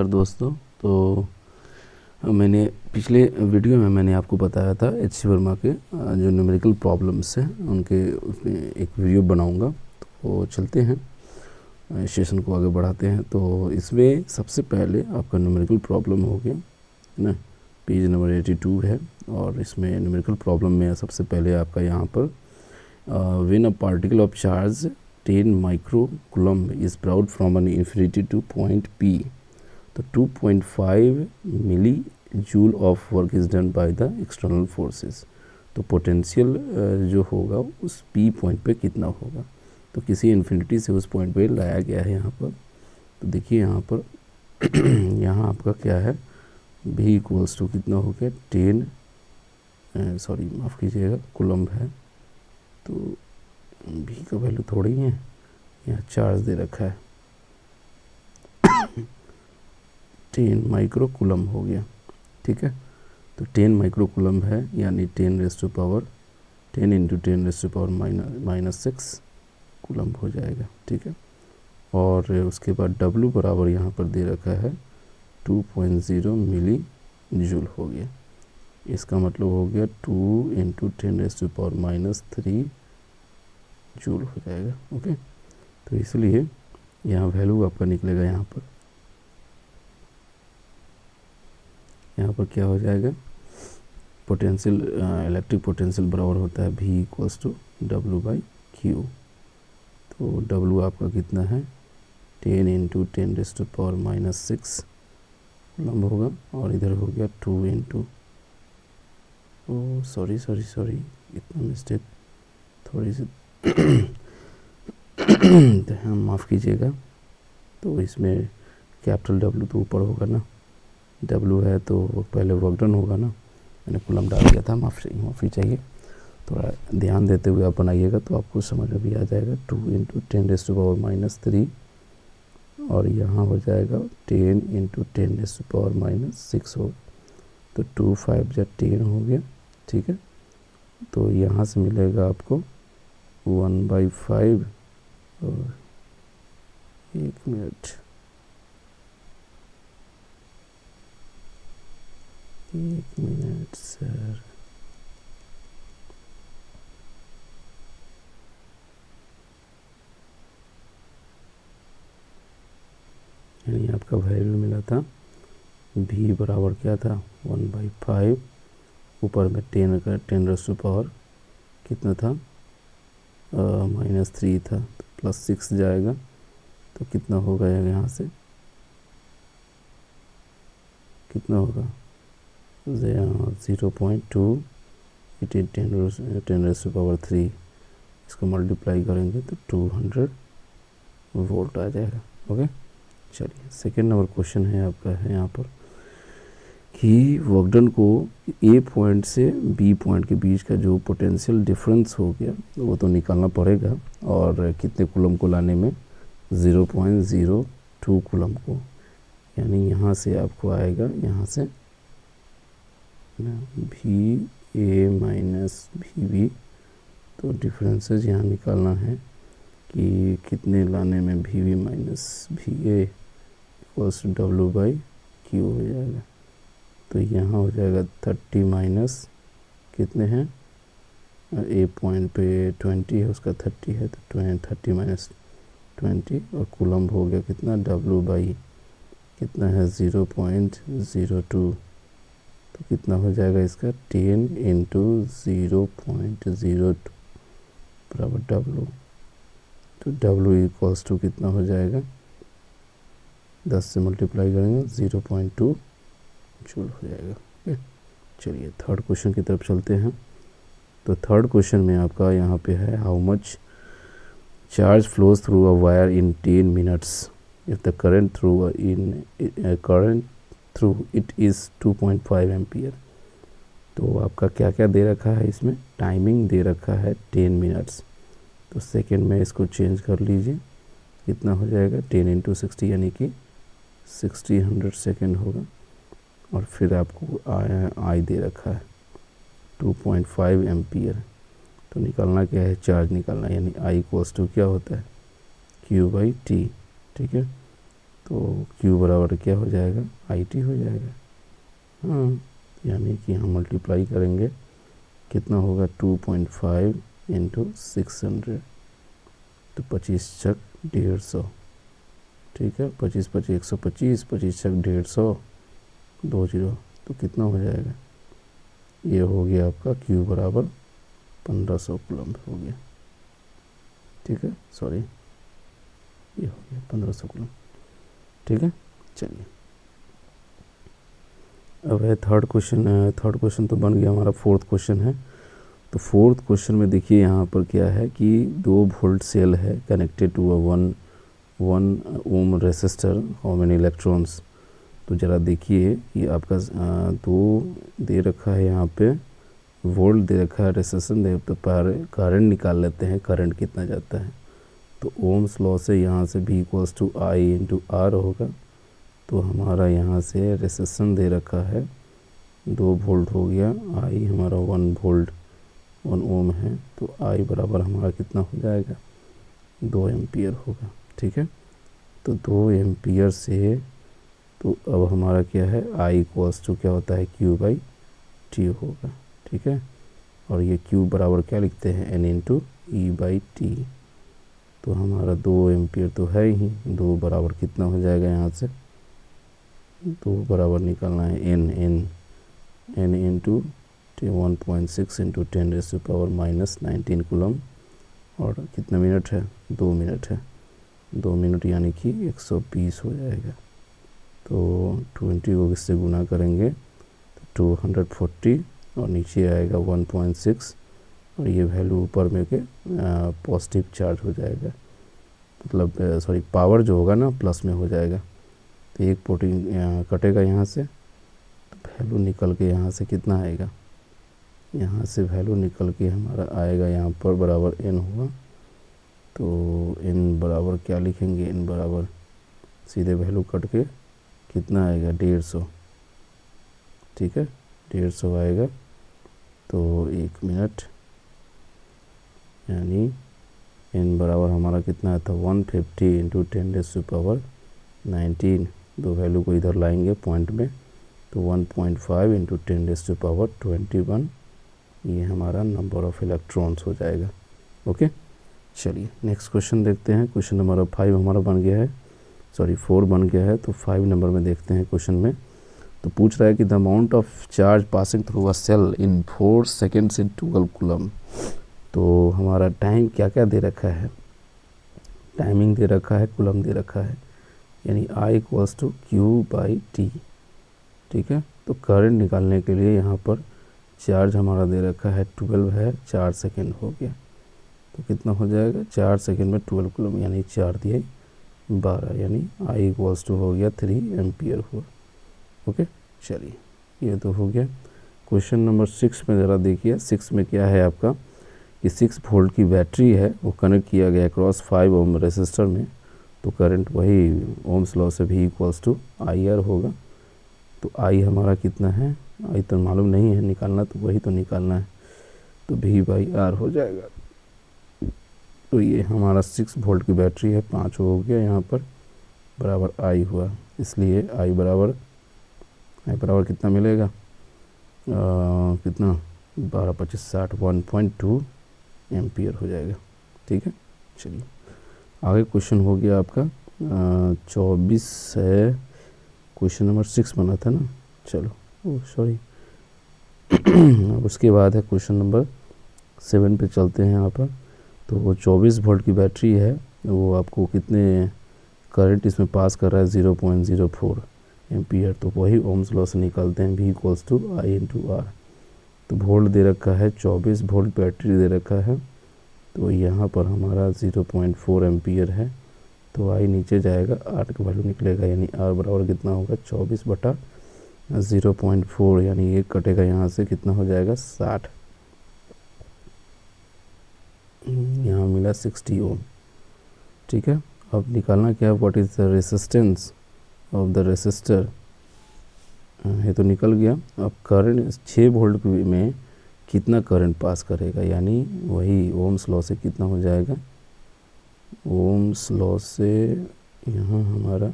दोस्तों, तो मैंने पिछले वीडियो में मैंने आपको बताया था एच वर्मा के जो न्यूमेरिकल प्रॉब्लम्स हैं उनके उसमें एक वीडियो बनाऊंगा। तो चलते हैं, सेशन को आगे बढ़ाते हैं। तो इसमें सबसे पहले आपका न्यूमेरिकल प्रॉब्लम हो गया ना, पेज नंबर 82 है। और इसमें न्यूमेरिकल प्रॉब्लम में सबसे पहले आपका यहाँ पर when a particle of charge 10 micro coulomb is brought from an infinity to point P, तो 2.5 milli joule of work is done by the external forces. तो पोटेंशियल जो होगा उस पी पॉइंट पे कितना होगा, तो किसी इन्फिनिटी से उस पॉइंट पे लाया गया है यहाँ पर। तो देखिए यहाँ पर यहाँ आपका क्या है, भी इक्वल्स टू कितना हो गया 10, सॉरी माफ़ कीजिएगा, कूलम्ब है। तो भी का वैल्यू थोड़ी है, यहाँ चार्ज दे रखा है 10 माइक्रो कूलम्ब हो गया। ठीक है, तो 10 माइक्रो कूलम्ब है, यानी 10 raise to power 10 into 10 raise to power -6 coulomb हो जाएगा। ठीक है, और उसके बाद W बराबर यहाँ पर दे रखा है 2.0 मिली जूल हो गया। इसका मतलब हो गया 2 into 10 raise to power -3 joule हो जाएगा। ओके, तो इसलिए यहाँ वैल्यू आपका निकलेगा, यहाँ पर क्या हो जाएगा, पोटेंशियल इलेक्ट्रिक पोटेंशियल बराबर होता है V इक्वल्स टू W/Q। तो W आपका कितना है 10 into 10 raise to power -6 coulomb होगा, और इधर हो गया 2 इंटू, सॉरी इतना मिस्टेक थोड़ी सी माफ़ कीजिएगा। तो इसमें कैपिटल W तो ऊपर होगा ना, W है तो पहले वर्क डन होगा ना, मैंने कूलम्ब डाल दिया था, माफ़ी चाहिए। थोड़ा ध्यान देते हुए आप बनाइएगा तो आपको समझ में भी आ जाएगा। 2 इंटू 10 रेज़ टू पावर -3, और यहाँ हो जाएगा 10 इंटू 10 रेज़ टू पावर -6 होगा, तो 2 5 जा 10 हो गया। ठीक है, तो यहाँ से मिलेगा आपको 1/5, और 1 मिनट, 1 मिनट सर, यानी आपका वैल्यू मिला था V बराबर क्या था 1/5, ऊपर में 10 का 10 रेज़ टू पावर कितना था -3 था, तो +6 जाएगा, तो कितना होगा यहाँ से, कितना होगा 0.2, it is 10 raise to power 3, इसको मल्टीप्लाई करेंगे तो 200 वोल्ट आ जाएगा। ओके, चलिए सेकेंड नंबर क्वेश्चन है आपका है यहाँ पर कि वर्कडन को ए पॉइंट से बी पॉइंट के बीच का जो पोटेंशियल डिफरेंस हो गया वो तो निकालना पड़ेगा, और कितने कूलम्ब को लाने में 0.02 कूलम्ब को, यानी यहाँ से आपको आएगा, यहाँ से भी ए माइनस भी बी, तो डिफरेंसेस यहाँ निकालना है कि कितने लाने में भी बी माइनस भी ए इक्वल्स W/Q हो जाएगा। तो यहाँ हो जाएगा 30 माइनस कितने हैं, ए पॉइंट पे 20 है, उसका 30 है, तो 30 माइनस 20, और कूलम्ब हो गया कितना W/ कितना है 0.02, तो कितना हो जाएगा इसका 10 इंटू 0.02 बराबर W, तो W इक्वल्स टू कितना हो जाएगा, 10 से मल्टीप्लाई करेंगे 0.2 जूल हो जाएगा। ओके, चलिए थर्ड क्वेश्चन की तरफ चलते हैं। तो थर्ड क्वेश्चन में आपका यहाँ पे है how much charge flows through a wire in 10 minutes if the current through it is 2.5 ampere. तो आपका क्या क्या दे रखा है, इसमें टाइमिंग दे रखा है 10 मिनट्स, तो सेकेंड में इसको चेंज कर लीजिए, कितना हो जाएगा 10 इंटू 60, यानी कि 100 सेकेंड होगा, और फिर आपको आई दे रखा है 2.5 एम्पियर। तो निकालना क्या है, चार्ज निकालना है, यानी आई इक्वल्स टू क्या होता है Q/T। ठीक है, तो Q बराबर क्या हो जाएगा, IT हो जाएगा। हाँ, यानी कि हम मल्टीप्लाई करेंगे, कितना होगा 2.5 इंटू 600, तो 25 छक 150, ठीक है, 25 25 125, 25 छक 150, 2 0, तो कितना हो जाएगा, ये हो गया आपका Q बराबर 1500 कूलम्ब हो गया, ठीक है, सॉरी ये हो गया 1500 कूलम्ब, ठीक है। चलिए अब है थर्ड क्वेश्चन तो बन गया, हमारा फोर्थ क्वेश्चन है। तो फोर्थ क्वेश्चन में देखिए यहाँ पर क्या है कि 2 वोल्ट सेल है connected to a 1 ohm resistor, how many electrons. तो ज़रा देखिए कि आपका 2 दे रखा है, यहाँ पे वोल्ट दे रखा है, रेसिस्टेंस दे, तो करंट निकाल लेते हैं, करंट कितना जाता है। तो ओम्स लॉ से यहाँ से V equals to I into R होगा। तो हमारा यहाँ से रेसिस्टेंस दे रखा है 2 वोल्ट हो गया, I हमारा 1 वोल्ट 1 ओम है, तो I बराबर हमारा कितना हो जाएगा, 2 एम्पियर होगा, ठीक है। तो 2 एम्पियर से तो अब हमारा क्या है, I इक्वल्स टू क्या होता है, Q/T होगा, ठीक है। और ये Q बराबर क्या लिखते हैं, N इंटू E/T। तो हमारा 2 एम्पियर तो है ही, 2 बराबर कितना हो जाएगा, यहाँ से 2 बराबर निकालना है N इंटू 1.6 इंटू 10⁻⁻19 कूलम, और कितना मिनट है, 2 मिनट है, 2 मिनट यानी कि 120 हो जाएगा। तो 20 को इससे गुना करेंगे तो 240, और नीचे आएगा 1.6, और ये वैल्यू ऊपर में के पॉजिटिव चार्ज हो जाएगा, मतलब सॉरी पावर जो होगा ना प्लस में हो जाएगा। तो एक प्रोटीन कटेगा यहाँ से, तो वैल्यू निकल के यहाँ से कितना आएगा, यहाँ से वैल्यू निकल के हमारा आएगा यहाँ पर बराबर N हुआ। तो N बराबर क्या लिखेंगे, N बराबर सीधे वैल्यू कट के कितना आएगा, 150, ठीक है, 150 आएगा। तो 1 मिनट यानी N बराबर हमारा कितना था, 150 इंटू 10⁻⁹ 2 वैल्यू को इधर लाएंगे पॉइंट में, तो 1.5 इंटू 10⁻21, ये हमारा नंबर ऑफ़ इलेक्ट्रॉन्स हो जाएगा। ओके, चलिए नेक्स्ट क्वेश्चन देखते हैं। क्वेश्चन नंबर 5 हमारा बन गया है, सॉरी 4 बन गया है, तो 5 नंबर में देखते हैं क्वेश्चन में। तो पूछ रहा है कि the amount of charge passing through a cell in 4 seconds in 12 coulomb. तो हमारा टाइम क्या क्या दे रखा है, टाइमिंग दे रखा है, कूलम दे रखा है, यानी I इक्वल्स टू Q/T, ठीक है। तो करंट निकालने के लिए यहाँ पर चार्ज हमारा दे रखा है 12 है, 4 सेकेंड हो गया, तो कितना हो जाएगा, 4 सेकेंड में 12 कूलम यानी 4 दिए 12, यानी I इक्वल्स टू हो गया 3 एम्पियर हुआ। ओके, चलिए ये तो हो गया। क्वेश्चन नंबर 6 में ज़रा देखिए, 6 में क्या है आपका कि 6 वोल्ट की बैटरी है, वो कनेक्ट किया गया क्रॉस 5 ओम रेसिस्टर में। तो करंट वही ओम्स लॉ से V इक्वल्स टू IR होगा। तो I हमारा कितना है, I तो मालूम नहीं है, निकालना तो वही तो निकालना है, तो V/R हो जाएगा। तो ये हमारा 6 वोल्ट की बैटरी है, 5 हो गया यहाँ पर, बराबर I हुआ, इसलिए I बराबर कितना मिलेगा, कितना 12 25 60 1.2 एम्पियर हो जाएगा, ठीक है। चलिए आगे क्वेश्चन हो गया आपका 24 है, क्वेश्चन नंबर 6 बना था ना, चलो सॉरी अब उसके बाद है क्वेश्चन नंबर 7 पे चलते हैं यहाँ पर। तो वो 24 वोल्ट की बैटरी है, वो आपको कितने करंट इसमें पास कर रहा है, 0.04 एम्पियर। तो वही ओम्स लॉ से निकालते हैं, V equals to I into R। तो वोल्ट दे रखा है, 24 वोल्ट बैटरी दे रखा है, तो यहाँ पर हमारा 0.4 एम्पियर है, तो I नीचे जाएगा, R का वैल्यू निकलेगा, यानी R बराबर कितना होगा, 24/0.4, यानी ये कटेगा यहाँ से, कितना हो जाएगा 60, यहाँ मिला 60 ओम, ठीक है। अब निकालना क्या है, what is the resistance of the resistor, ये तो निकल गया। अब करंट 6 वोल्ट में कितना करंट पास करेगा, यानी वही ओम्स लॉ से कितना हो जाएगा, ओम्स लॉ से यहाँ हमारा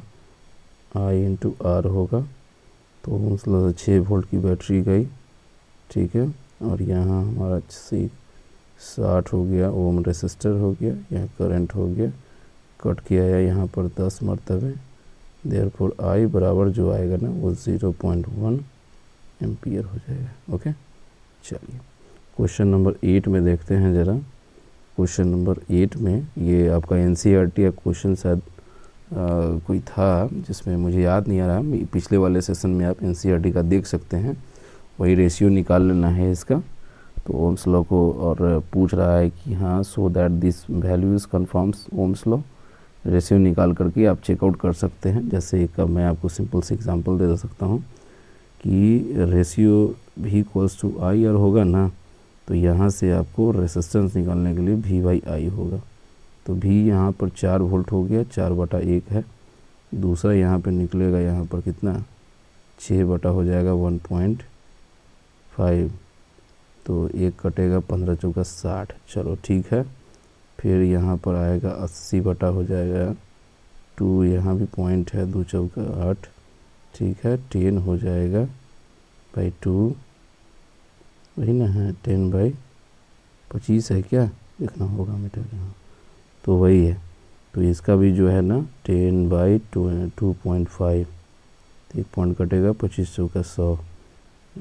आई इंटू आर होगा। तो मतलब 6 वोल्ट की बैटरी गई, ठीक है। और यहाँ हमारा 60 हो गया, ओम रेसिस्टर हो गया, यहाँ करंट हो गया, कट किया है यहाँ पर 10 मरतबे। देयरफॉर आई बराबर जो आएगा ना वो 0.1 एम्पियर हो जाएगा। ओके, चलिए क्वेश्चन नंबर 8 में देखते हैं ज़रा। क्वेश्चन नंबर 8 में ये आपका एनसीईआरटी का क्वेश्चन शायद कोई था जिसमें मुझे याद नहीं आ रहा। पिछले वाले सेशन में आप एनसीईआरटी का देख सकते हैं, वही रेशियो निकाल लेना है इसका। तो ओम्स लॉ को और पूछ रहा है कि हाँ so that this values confirms Ohm's law. Ratio निकाल करके आप चेकआउट कर सकते हैं। जैसे एक मैं आपको सिंपल से एग्जांपल दे सकता हूँ कि रेशियो भी इक्वल्स टू आई आर होगा ना, तो यहाँ से आपको रेसिस्टेंस निकालने के लिए वी बाई आई होगा। तो भी यहाँ पर 4 वोल्ट हो गया, 4/1 है। दूसरा यहाँ पे निकलेगा यहाँ पर कितना, 6 बटा हो जाएगा 1.5। तो 1 कटेगा 15 चौका 60, चलो ठीक है। फिर यहाँ पर आएगा 80 बटा हो जाएगा 2, यहाँ भी पॉइंट है, 2 चौका 8, ठीक है। 10 हो जाएगा बाई 2, वही ना है, 10/25 है क्या, देखना होगा मीटर यहाँ, तो वही है। तो इसका भी जो है ना 10/2.5, 1 पॉइंट कटेगा, 25 चौका 100,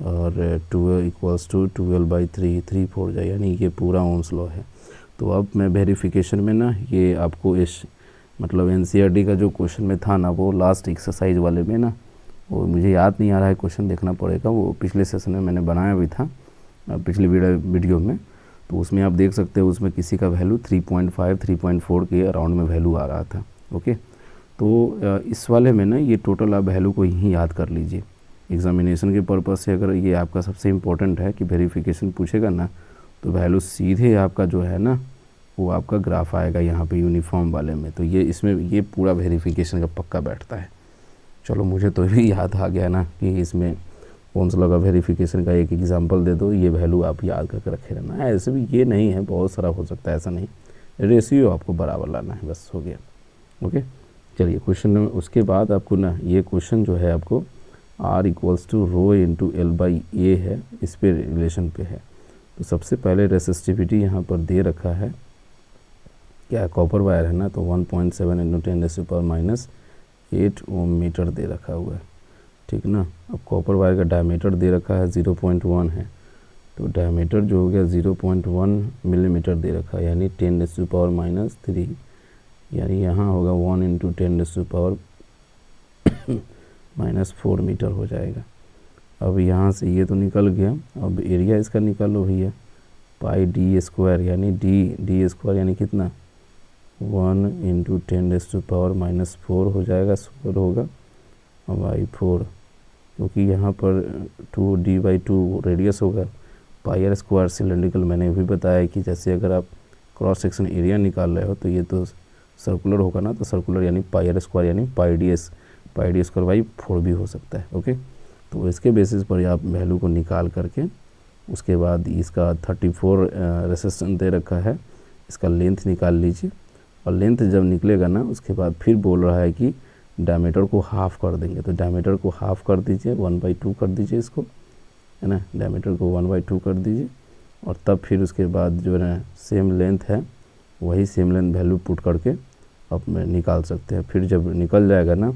और 12 इक्वल्स टू 12/3, 3/4 जाए, यानी ये पूरा ओम्स लॉ है। तो अब मैं वेरिफिकेशन में ना ये आपको इस मतलब एनसीईआरटी का जो क्वेश्चन में था ना, वो लास्ट एक्सरसाइज वाले में ना, वो मुझे याद नहीं आ रहा है, क्वेश्चन देखना पड़ेगा। वो पिछले सेशन में मैंने बनाया भी था, पिछले वीडियो में। तो उसमें आप देख सकते हो, उसमें किसी का वैल्यू 3.5 3.4 के अराउंड में वैल्यू आ रहा था। ओके, तो इस वाले में ना ये टोटल आप वैल्यू को यहीं याद कर लीजिए एग्जामिनेशन के पर्पज़ से। अगर ये आपका सबसे इम्पोर्टेंट है कि वेरिफिकेशन पूछेगा ना, तो वैल्यू सीधे आपका जो है ना वो आपका ग्राफ आएगा यहाँ पे यूनिफॉर्म वाले में। तो ये इसमें ये पूरा वेरिफिकेशन का पक्का बैठता है। चलो मुझे तो भी याद आ गया ना कि इसमें ओम्स लॉ का वेरिफिकेशन का एक एग्जांपल दे दो, ये वैल्यू आप याद करके रखे रहना। ऐसे भी ये नहीं है, बहुत सारा हो सकता है, ऐसा नहीं, रेशियो आपको बराबर लाना है, बस हो गया। ओके, चलिए क्वेश्चन नंबर, उसके बाद आपको ना ये क्वेश्चन जो है आपको R equals to rho into L/A है, इस पे रिलेशन पे है। तो सबसे पहले रेसिस्टिविटी यहाँ पर दे रखा है, क्या कॉपर वायर है ना, तो 1.7 × 10⁻⁸ ओम मीटर दे रखा हुआ है, ठीक ना। अब कॉपर वायर का डायमीटर दे रखा है 0.1 है, तो डायमीटर जो हो गया 0.1 मिलीमीटर दे रखा है, यानी 10⁻⁻3, यानी यहाँ होगा 1 × 10⁻⁴ मीटर हो जाएगा। अब यहाँ से ये तो निकल गया, अब एरिया इसका निकालो भैया, πd², यानी d² यानी कितना, 1 × 10⁻⁻⁴ हो जाएगा, स्क्वायर होगा बाई 4, क्योंकि यहाँ पर 2d/2 रेडियस होगा, πr² सिलेंड्रिकल। मैंने भी बताया कि जैसे अगर आप क्रॉस सेक्शन एरिया निकाल रहे हो तो ये तो सर्कुलर होगा ना, तो सर्कुलर यानी πr² यानी πd²/4 भी हो सकता है। ओके, तो इसके बेसिस पर आप वैल्यू को निकाल करके, उसके बाद इसका 34 रेसिस्टेंस दे रखा है, इसका लेंथ निकाल लीजिए। और लेंथ जब निकलेगा ना, उसके बाद फिर बोल रहा है कि डायमीटर को हाफ़ कर देंगे, तो डायमीटर को हाफ़ कर दीजिए, 1/2 कर दीजिए इसको, है ना, डायमीटर को 1/2 कर दीजिए। और तब फिर उसके बाद जो है ना सेम लेंथ है, वही सेम लेंथ वैल्यू पुट करके आप निकाल सकते हैं। फिर जब निकल जाएगा ना,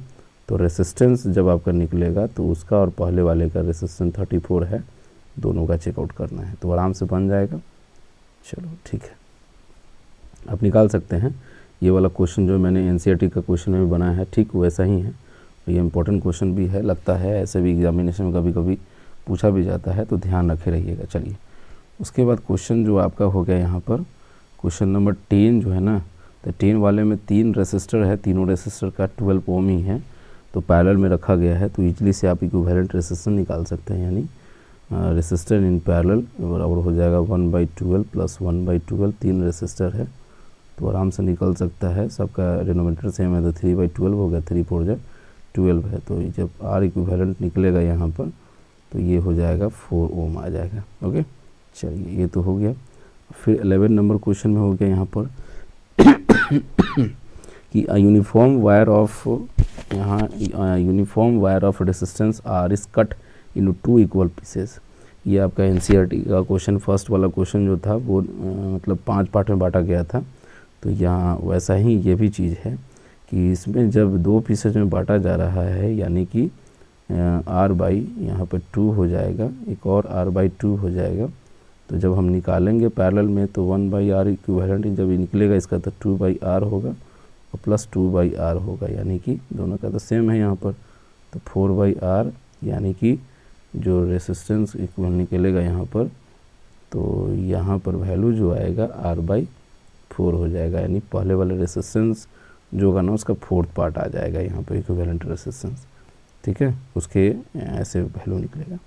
तो रेसिस्टेंस जब आपका निकलेगा तो उसका और पहले वाले का रेसिस्टेंस 34 है, दोनों का चेकआउट करना है, तो आराम से बन जाएगा। चलो ठीक है, आप निकाल सकते हैं। ये वाला क्वेश्चन जो मैंने एनसीईआरटी का क्वेश्चन में भी बनाया है, ठीक वैसा ही है। ये इंपॉर्टेंट क्वेश्चन भी है, लगता है ऐसे भी एग्जामिनेशन में कभी कभी पूछा भी जाता है, तो ध्यान रखे रहिएगा। चलिए उसके बाद क्वेश्चन जो आपका हो गया यहाँ पर क्वेश्चन नंबर 10 जो है ना, तो 10 वाले में 3 रेसिस्टर है, तीनों रेसिस्टर का 12 ओम ही है, तो पैरेलल में रखा गया है। तो इजली से आप इक्विवेलेंट रेसिस्टेंस निकाल सकते हैं, यानी रेसिस्टर इन पैरेलल बराबर हो जाएगा 1/12 प्लस 1/12, 3 रेसिस्टर है तो आराम से निकल सकता है। सबका डिनोमिनेटर सेम है, तो 3/12 हो गया, 3×4 = 12 है। तो जब R इक्विवेलेंट निकलेगा यहाँ पर, तो ये हो जाएगा 4 ओम आ जाएगा। ओके, चलिए ये तो हो गया। फिर 11 नंबर क्वेश्चन में हो गया यहाँ पर कि अ यूनिफॉर्म वायर ऑफ यहाँ uniform wire of resistance R is cut into 2 equal pieces. ये आपका एनसीईआरटी का क्वेश्चन, फर्स्ट वाला क्वेश्चन जो था वो मतलब 5 पार्ट में बांटा गया था। तो यहाँ वैसा ही ये भी चीज़ है कि इसमें जब 2 पीसेज में बांटा जा रहा है, यानी कि r बाई यहाँ पर 2 हो जाएगा, एक और r बाई 2 हो जाएगा। तो जब हम निकालेंगे पैरेलल में तो 1 बाई आर इक्विवेलेंट जब निकलेगा इसका तो 2 बाई आर होगा और प्लस 2 बाई आर होगा, यानी कि दोनों का तो सेम है यहाँ पर। तो 4 बाई आर, यानी कि जो रेसिस्टेंस इक्वल निकलेगा यहाँ पर, तो यहाँ पर वैल्यू जो आएगा r बाई 4 हो जाएगा, यानी पहले वाले रेसिस्टेंस जो होगा ना उसका 4th पार्ट आ जाएगा यहाँ पर इक्विवेलेंट रेसिस्टेंस। ठीक है, उसके ऐसे वैल्यू निकलेगा।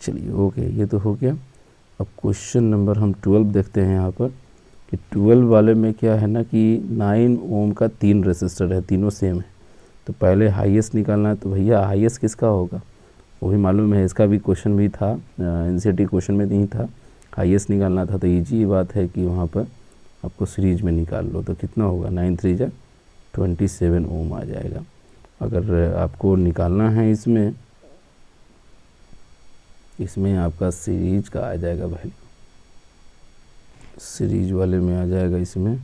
चलिए ओके, ये तो हो गया। अब क्वेश्चन नंबर हम 12 देखते हैं यहाँ पर कि 12 वाले में क्या है ना कि 9 ओम का 3 रेसिस्टर है, तीनों सेम है। तो पहले हाईएस्ट निकालना है। तो भैया हाईएस्ट किसका होगा वो भी मालूम है, इसका भी क्वेश्चन भी था, एनसीईआरटी क्वेश्चन में नहीं था, हाईएस्ट निकालना था। तो ईजी बात है कि वहाँ पर आपको सीरीज में निकाल लो। तो कितना होगा, 9 3 जा 27 ओम आ जाएगा। अगर आपको निकालना है इसमें आपका सीरीज का आ जाएगा वैल्यू, सीरीज वाले में आ जाएगा इसमें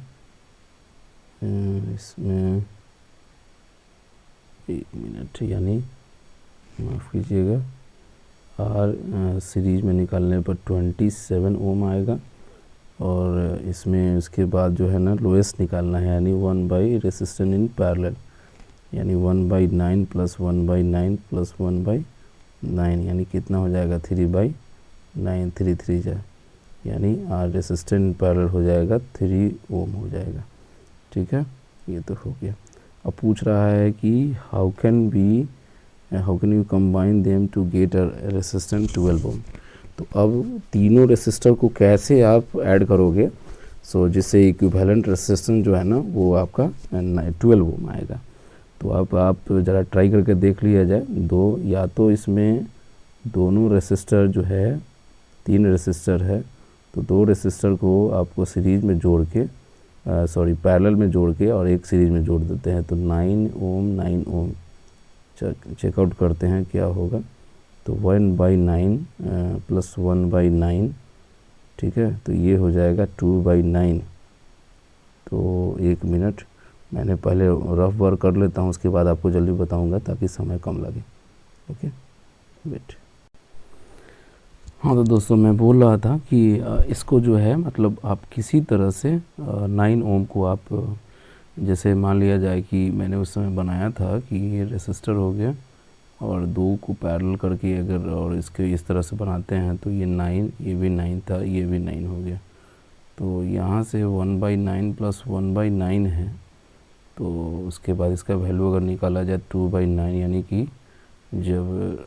1 मिनट, यानी माफ़ कीजिएगा, और सीरीज में निकालने पर 27 ओम आएगा। और इसमें उसके बाद जो है ना लोएस्ट निकालना है, यानी 1 बाई रेसिस्टेंस इन पैरेलल, यानी 1 by 9 plus 1 by 9 plus 1 by 9, यानी कितना हो जाएगा 3 बाई 9, 3 3 जाए, यानी आर रेसिस्टेंट पैरेलल हो जाएगा 3 ओम हो जाएगा। ठीक है, ये तो हो गया। अब पूछ रहा है कि how can you combine them to get a resistant 12 ohm. तो अब तीनों रेसिस्टर को कैसे आप ऐड करोगे जिससे इक्विवेलेंट रेसिस्टेंस जो है ना वो आपका 12 ओम आएगा। तो अब आप ज़रा ट्राई करके देख लिया जाए। या तो इसमें दोनों रेसिस्टर जो है, 3 रेसिस्टर है, तो 2 रेसिस्टर को आपको सीरीज में जोड़ के पैरेलल में जोड़ के और एक सीरीज में जोड़ देते हैं। तो 9 ओम चेकआउट करते हैं क्या होगा। तो 1 बाई 9 प्लस 1 बाई 9, ठीक है, तो ये हो जाएगा 2 बाई 9। तो 1 मिनट, मैंने पहले रफ वर्क कर लेता हूँ, उसके बाद आपको जल्दी बताऊँगा ताकि समय कम लगे। Okay wait. हाँ तो दोस्तों मैं बोल रहा था कि इसको जो है मतलब आप किसी तरह से 9 ओम को आप जैसे मान लिया जाए कि मैंने उस समय बनाया था कि ये रेसिस्टर हो गया और 2 को पैरेलल करके अगर और इसके इस तरह से बनाते हैं तो ये 9, ये भी 9 था, ये भी 9 हो गया। तो यहाँ से 1 बाई 9 प्लस 1 बाई 9 है। तो उसके बाद इसका वैल्यू अगर निकाला जाए 2 बाई 9, यानी कि जब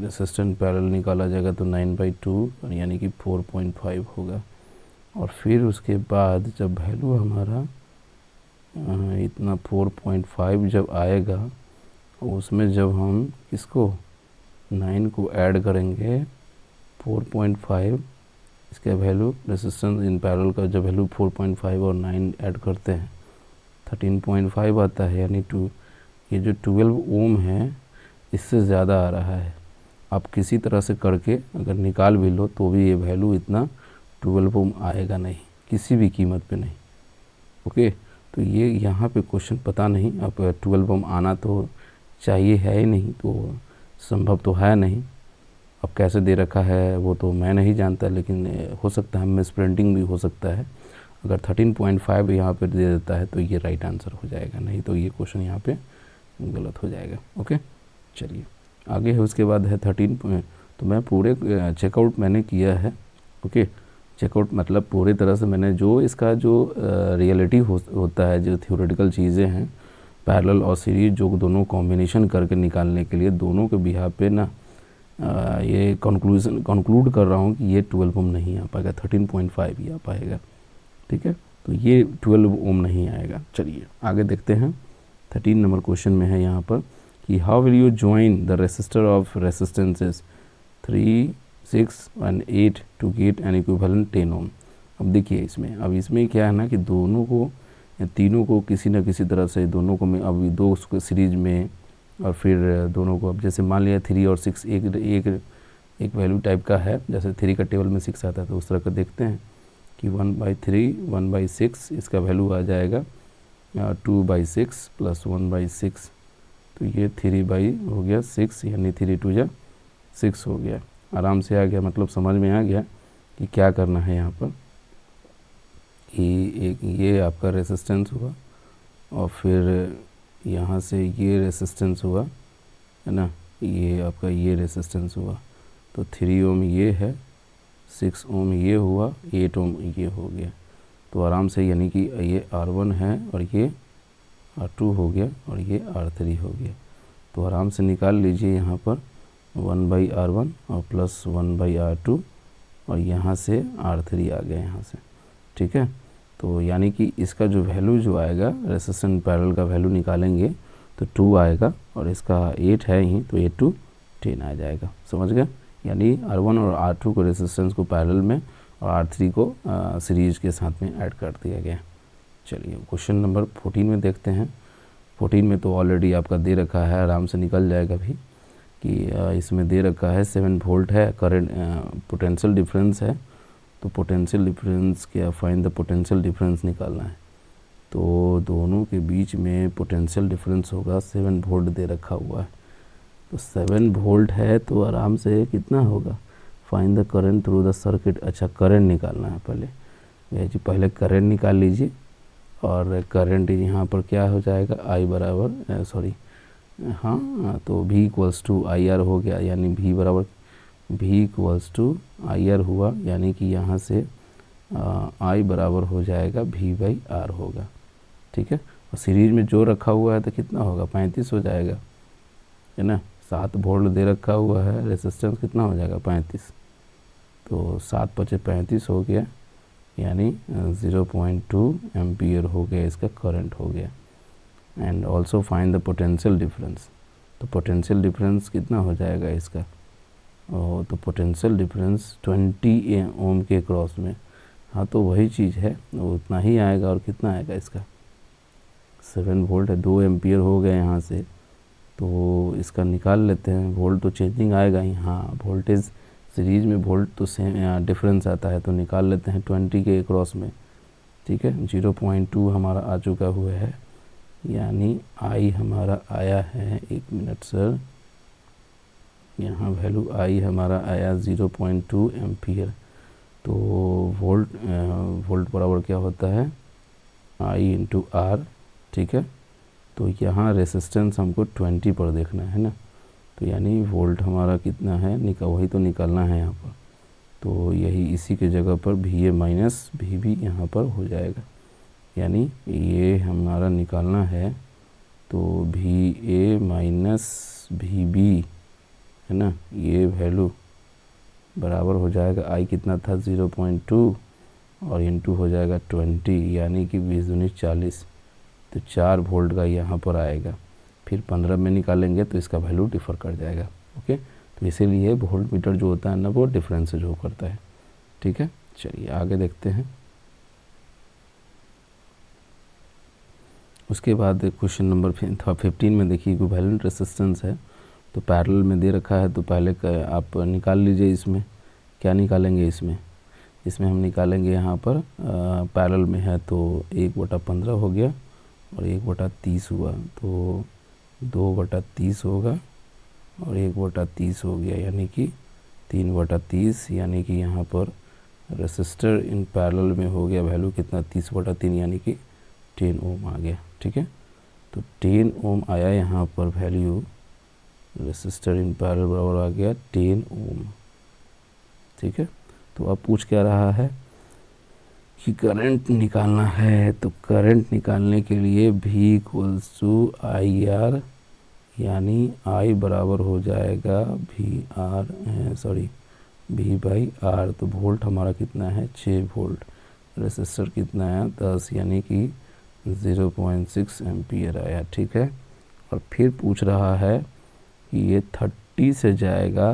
रेसिस्टेंट पैरेलल निकाला जाएगा तो 9 बाई 2 यानी कि 4.5 होगा। और फिर उसके बाद जब वैल्यू हमारा इतना 4.5 जब आएगा, उसमें जब हम इसको 9 को ऐड करेंगे 4.5, इसका वैल्यू रेसिस्टेंस इन पैरेलल का जब वैल्यू 4.5 और 9 ऐड करते हैं 13.5 आता है, यानी ये जो 12 ओम है इससे ज़्यादा आ रहा है। आप किसी तरह से करके अगर निकाल भी लो तो भी ये वैल्यू इतना 12 ओम आएगा नहीं, किसी भी कीमत पे नहीं। ओके, तो ये यहाँ पे क्वेश्चन पता नहीं, अब 12 ओम आना तो चाहिए है ही नहीं, तो संभव तो है नहीं। अब कैसे दे रखा है वो तो मैं नहीं जानता, लेकिन हो सकता है मिस प्रिंटिंग भी हो सकता है। अगर 13.5 यहाँ पे दे देता है तो ये राइट आंसर हो जाएगा, नहीं तो ये क्वेश्चन यहाँ पे गलत हो जाएगा। ओके चलिए आगे है, उसके बाद है 13। तो मैं पूरे चेकआउट मैंने किया है। ओके, चेकआउट मतलब पूरी तरह से मैंने जो इसका जो रियलिटी होता है, जो थ्योरेटिकल चीज़ें हैं पैरेलल और सीरीज जो दोनों कॉम्बिनेशन करके निकालने के लिए दोनों के बिहार पे ना ये कंक्लूड कर रहा हूँ कि ये 12 ओम नहीं आ पाएगा, 13.5 ही आ पाएगा। ठीक है, तो ये 12 ओम नहीं आएगा। चलिए आगे देखते हैं। 13 नंबर क्वेश्चन में है यहाँ पर कि how will you join the resistor of resistances 3, 6 and 8 to get an equivalent 10 ohm. अब देखिए इसमें क्या है ना कि दोनों को तीनों को किसी न किसी तरह से, दोनों को मैं अभी दो सीरीज में, और फिर दोनों को अब जैसे मान लिया 3 और 6 एक वैल्यू टाइप का है, जैसे 3 का टेबल में 6 आता है, तो उस तरह का देखते हैं कि 1/3 1/6 इसका वैल्यू आ जाएगा 2/6 प्लस 1/6, तो ये 3 हो गया 6, यानी 3 2 जा 6 हो गया। आराम से आ गया, मतलब समझ में आ गया कि क्या करना है यहाँ पर। ये आपका रेसिस्टेंस हुआ, और फिर यहाँ से ये रेसिस्टेंस हुआ है ना, ये आपका ये रेसिस्टेंस हुआ, तो 3 ओम ये है, 6 ओम ये हुआ, 8 ओम ये हो गया। तो आराम से, यानी कि ये R1 है और ये R2 हो गया और ये R3 हो गया। तो आराम से निकाल लीजिए यहाँ पर 1/R1 और प्लस 1/R2, और यहाँ से R3 आ गया यहाँ से, ठीक है। तो यानी कि इसका जो वैल्यू जो आएगा, रेसिस्टेंस पैरेलल का वैल्यू निकालेंगे तो 2 आएगा, और इसका 8 है ही, तो 8 to 10 आ जाएगा, समझ गए। यानी R1 और R2 को रेसिस्टेंस को पैरेलल में और R3 को सीरीज के साथ में ऐड कर दिया गया। चलिए क्वेश्चन नंबर 14 में देखते हैं। 14 में तो ऑलरेडी आपका दे रखा है, आराम से निकल जाएगा भी, कि इसमें दे रखा है 7 वोल्ट है, करंट पोटेंशियल डिफरेंस है। तो पोटेंशियल डिफरेंस क्या, फाइंड द पोटेंशियल डिफरेंस निकालना है। तो दोनों के बीच में पोटेंशियल डिफरेंस होगा, 7 वोल्ट दे रखा हुआ है, तो 7 वोल्ट है, तो आराम से कितना होगा, find the current through the circuit. अच्छा, करंट निकालना है पहले, ये जी पहले करंट निकाल लीजिए, और करंट यहाँ पर क्या हो जाएगा, I बराबर हाँ, तो V = IR हो गया, यानी V = IR हुआ, यानी कि यहाँ से I बराबर हो जाएगा V/R होगा, ठीक है। और सीरीज में जो रखा हुआ है तो कितना होगा, 35 हो जाएगा, है ना। 7 वोल्ट दे रखा हुआ है, रेसिस्टेंस कितना हो जाएगा, 35, तो 7 × 35 हो गया, यानी 0.2 एम्पियर हो गया, इसका करंट हो गया। And also find the potential difference. तो पोटेंशियल डिफरेंस कितना हो जाएगा इसका, तो पोटेंशियल डिफरेंस 20 ओम के क्रॉस में, हाँ तो वही चीज़ है, वो उतना ही आएगा। और कितना आएगा इसका, 7 वोल्ट है, 2 एम्पियर हो गए यहाँ से, तो इसका निकाल लेते हैं। वोल्ट तो चेंजिंग आएगा ही, हाँ वोल्टेज सीरीज में वोल्ट तो सेम डिफरेंस आता है, तो निकाल लेते हैं 20 के क्रॉस में, ठीक है। 0.2 हमारा आ चुका हुआ है, यानी I हमारा आया है, 1 मिनट सर, यहाँ वैल्यू I हमारा आया 0.2 एम्पियर। तो वोल्ट बराबर क्या होता है, I × R, ठीक है। तो यहाँ रेसिस्टेंस हमको 20 पर देखना है ना, तो यानी वोल्ट हमारा कितना है, वही तो निकालना है यहाँ पर। तो यही इसी के जगह पर VA - VB यहाँ पर हो जाएगा, यानी ये हमारा निकालना है, तो VA - VB है ना, ये वैल्यू बराबर हो जाएगा, I कितना था 0.2 और इनटू हो जाएगा 20, यानी कि 20 दूनी 40, तो 4 वोल्ट का यहाँ पर आएगा। फिर 15 में निकालेंगे तो इसका वैल्यू डिफ़र कर जाएगा, ओके। तो इसीलिए वोल्ट मीटर जो होता है ना, वो डिफरेंस से जो करता है, ठीक है। चलिए आगे देखते हैं। उसके बाद क्वेश्चन नंबर 15 में देखिए, इक्विवेलेंट रेसिस्टेंस है, तो पैरेलल में दे रखा है, तो पहले आप निकाल लीजिए। इसमें क्या निकालेंगे, इसमें हम निकालेंगे यहाँ पर पैरेलल में है, तो 1/15 हो गया और 1/30 हुआ, तो 2/30 होगा और 1/30 हो गया, यानी कि 3/30, यानी कि यहाँ पर रेसिस्टर इन पैरेलल में हो गया वैल्यू कितना, 30/3, यानी कि 10 ओम आ गया, ठीक है। तो 10 ओम आया यहाँ पर वैल्यू, रेसिस्टर इन पैरेलल बराबर आ गया 10 ओम, ठीक है। तो अब पूछ क्या रहा है कि करंट निकालना है, तो करंट निकालने के लिए V = IR, यानी I बराबर हो जाएगा V/R। तो वोल्ट हमारा कितना है, 6 वोल्ट, रेसिस्टर कितना है 10, यानी कि 0.6 एम्पियर आया, ठीक है। और फिर पूछ रहा है कि ये 30 से जाएगा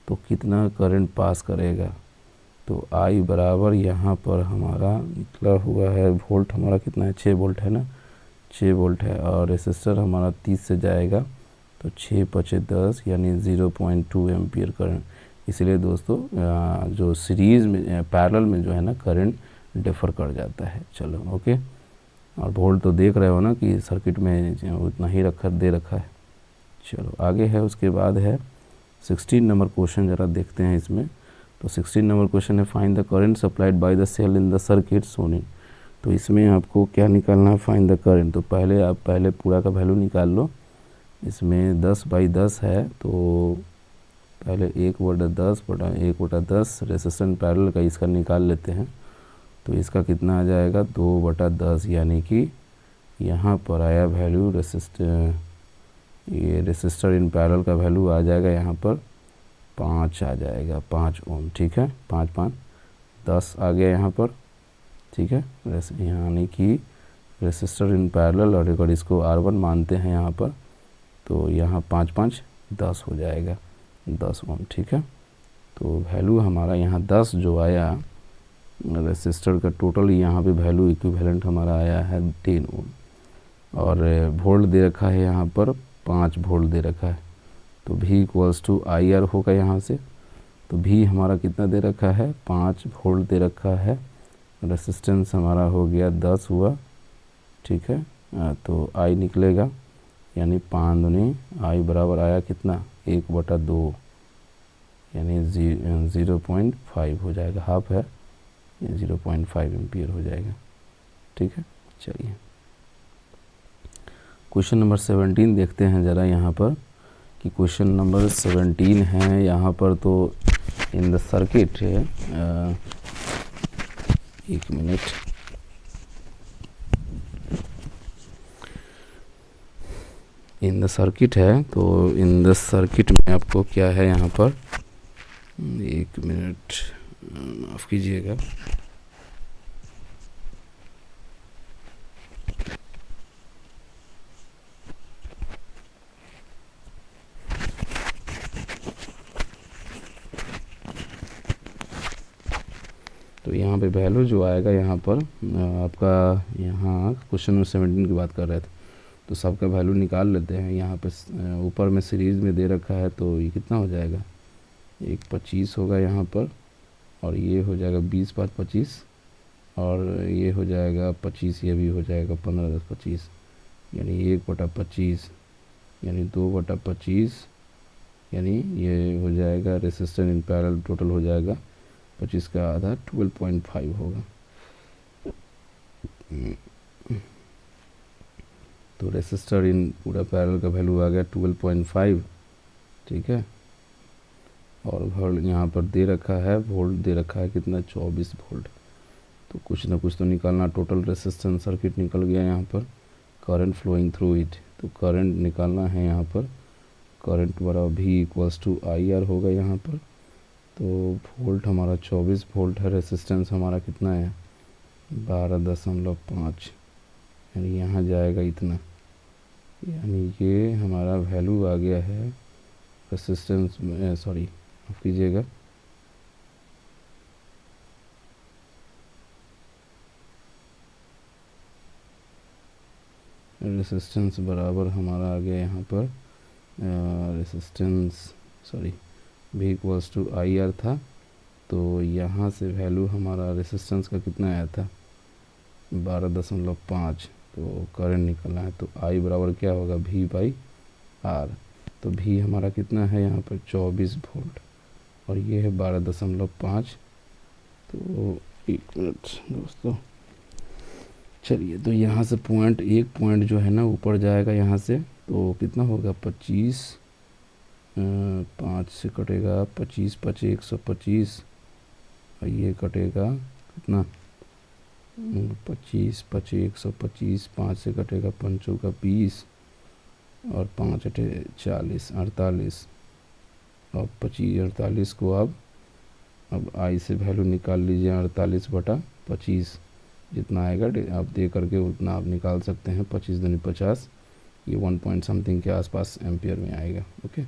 तो कितना करंट पास करेगा, तो आई बराबर यहाँ पर हमारा निकला हुआ है, वोल्ट हमारा कितना है, 6 वोल्ट है ना, 6 वोल्ट है, और रेसिस्टर हमारा 30 से जाएगा तो 6 पचे 10 यानी 0.2 एम्पियर करंट। इसलिए दोस्तों जो सीरीज़ में पैरेलल में जो है ना करंट डिफ़र कर जाता है। चलो ओके, और वोल्ट तो देख रहे हो ना कि सर्किट में उतना ही दे रखा है। चलो आगे है, उसके बाद है 16 नंबर क्वेश्चन, ज़रा देखते हैं इसमें। तो 16 नंबर क्वेश्चन है find the current supplied by the cell in the circuit सोनी। तो इसमें आपको क्या निकालना है, फाइंड द करंट। तो पहले पूरा का वैल्यू निकाल लो। इसमें 10/10 है, तो पहले 1/10 रेसिस्टेंस पैरेलल का इसका निकाल लेते हैं। तो इसका कितना आ जाएगा, 2/10, यानी कि यहाँ पर आया वैल्यू ये रेसिस्टर इन पैरेलल का वैल्यू आ जाएगा यहाँ पर 5 आ जाएगा, 5 ओम। ठीक है, 5 5 10 आ गया यहाँ पर। ठीक है, यानी कि रेसिस्टर इन पैरेलल, और अगर इसको R1 मानते हैं यहाँ पर, तो यहाँ 5 5 10 हो जाएगा, 10 ओम। ठीक है, तो वैल्यू हमारा यहाँ 10 जो आया रेसिस्टर का, टोटल यहाँ पे वैल्यू इक्विवेलेंट हमारा आया है 10 ओम। और वोल्ट दे रखा है यहाँ पर 5 वोल्ट दे रखा है, तो V = IR होगा यहाँ से। तो V हमारा कितना दे रखा है, 5 वोल्ट दे रखा है, रेसिस्टेंस हमारा हो गया 10 हुआ। ठीक है, तो I निकलेगा, यानी 5 दूनी I बराबर आया कितना, 1/2, यानी 0.5 हो जाएगा, हाफ है, 0.5 एम्पियर हो जाएगा। ठीक है, चलिए क्वेश्चन नंबर 17 देखते हैं ज़रा यहाँ पर, कि क्वेश्चन नंबर 17 है यहाँ पर। तो इन द सर्किट है, एक मिनट, इन द सर्किट है। तो इन द सर्किट में आपको क्या है यहाँ पर, एक मिनट माफ़ कीजिएगा, तो यहाँ पे वैल्यू जो आएगा यहाँ पर आपका, यहाँ क्वेश्चन नंबर 17 की बात कर रहे थे, तो सबका वैल्यू निकाल लेते हैं। यहाँ पे ऊपर में सीरीज़ में दे रखा है, तो ये कितना हो जाएगा, 1/25 होगा यहाँ पर, और ये हो जाएगा 20 × 25, और ये हो जाएगा 25, ये भी हो जाएगा 15 × 10 25, यानी 1/25, यानी 2/25, यानी ये हो जाएगा रेसिस्टर इन पैरेलल, टोटल हो जाएगा 25 का आधा 12.5 होगा। तो रेसिस्टर इन पूरा पैरेलल का वैल्यू आ गया 12.5। ठीक है, और वोल्ट यहाँ पर दे रखा है, वोल्ट दे रखा है कितना, 24 वोल्ट। तो कुछ ना कुछ तो निकालना, टोटल रेसिस्टेंस सर्किट निकल गया यहाँ पर, करंट फ्लोइंग थ्रू इट, तो करंट निकालना है यहाँ पर। करंट बराबर V = IR होगा यहाँ पर। तो वोल्ट हमारा 24 वोल्ट है, रेसिस्टेंस हमारा कितना है, 12.5, यानी यहाँ जाएगा इतना, यानी ये हमारा वैल्यू आ गया है रेसिस्टेंस में, सॉरी माफ़ कीजिएगा, रेसिस्टेंस बराबर हमारा आ गया यहाँ पर रेसिस्टेंस, सॉरी V = IR था। तो यहाँ से वैल्यू हमारा रेसिस्टेंस का कितना आया था, 12.5। तो करंट निकलना है, तो I बराबर क्या होगा, V/R। तो V हमारा कितना है यहाँ पर, 24 वोल्ट, और ये है 12.5। तो एक मिनट दोस्तों, चलिए, तो यहाँ से एक पॉइंट जो है ना ऊपर जाएगा यहाँ से, तो कितना होगा, 25, 5 से कटेगा 25 × 5 = 125, और ये कटेगा कितना, 25 × 5 = 125, 5 से कटेगा 5 का 20, और 5 × 8 = 40, 48, और 48 को अब I से वैल्यू निकाल लीजिए, 48/25 जितना आएगा आप दे करके उतना आप निकाल सकते हैं। 25 दूनी 50, ये 1 पॉइंट समथिंग के आसपास एम्पियर में आएगा। ओके,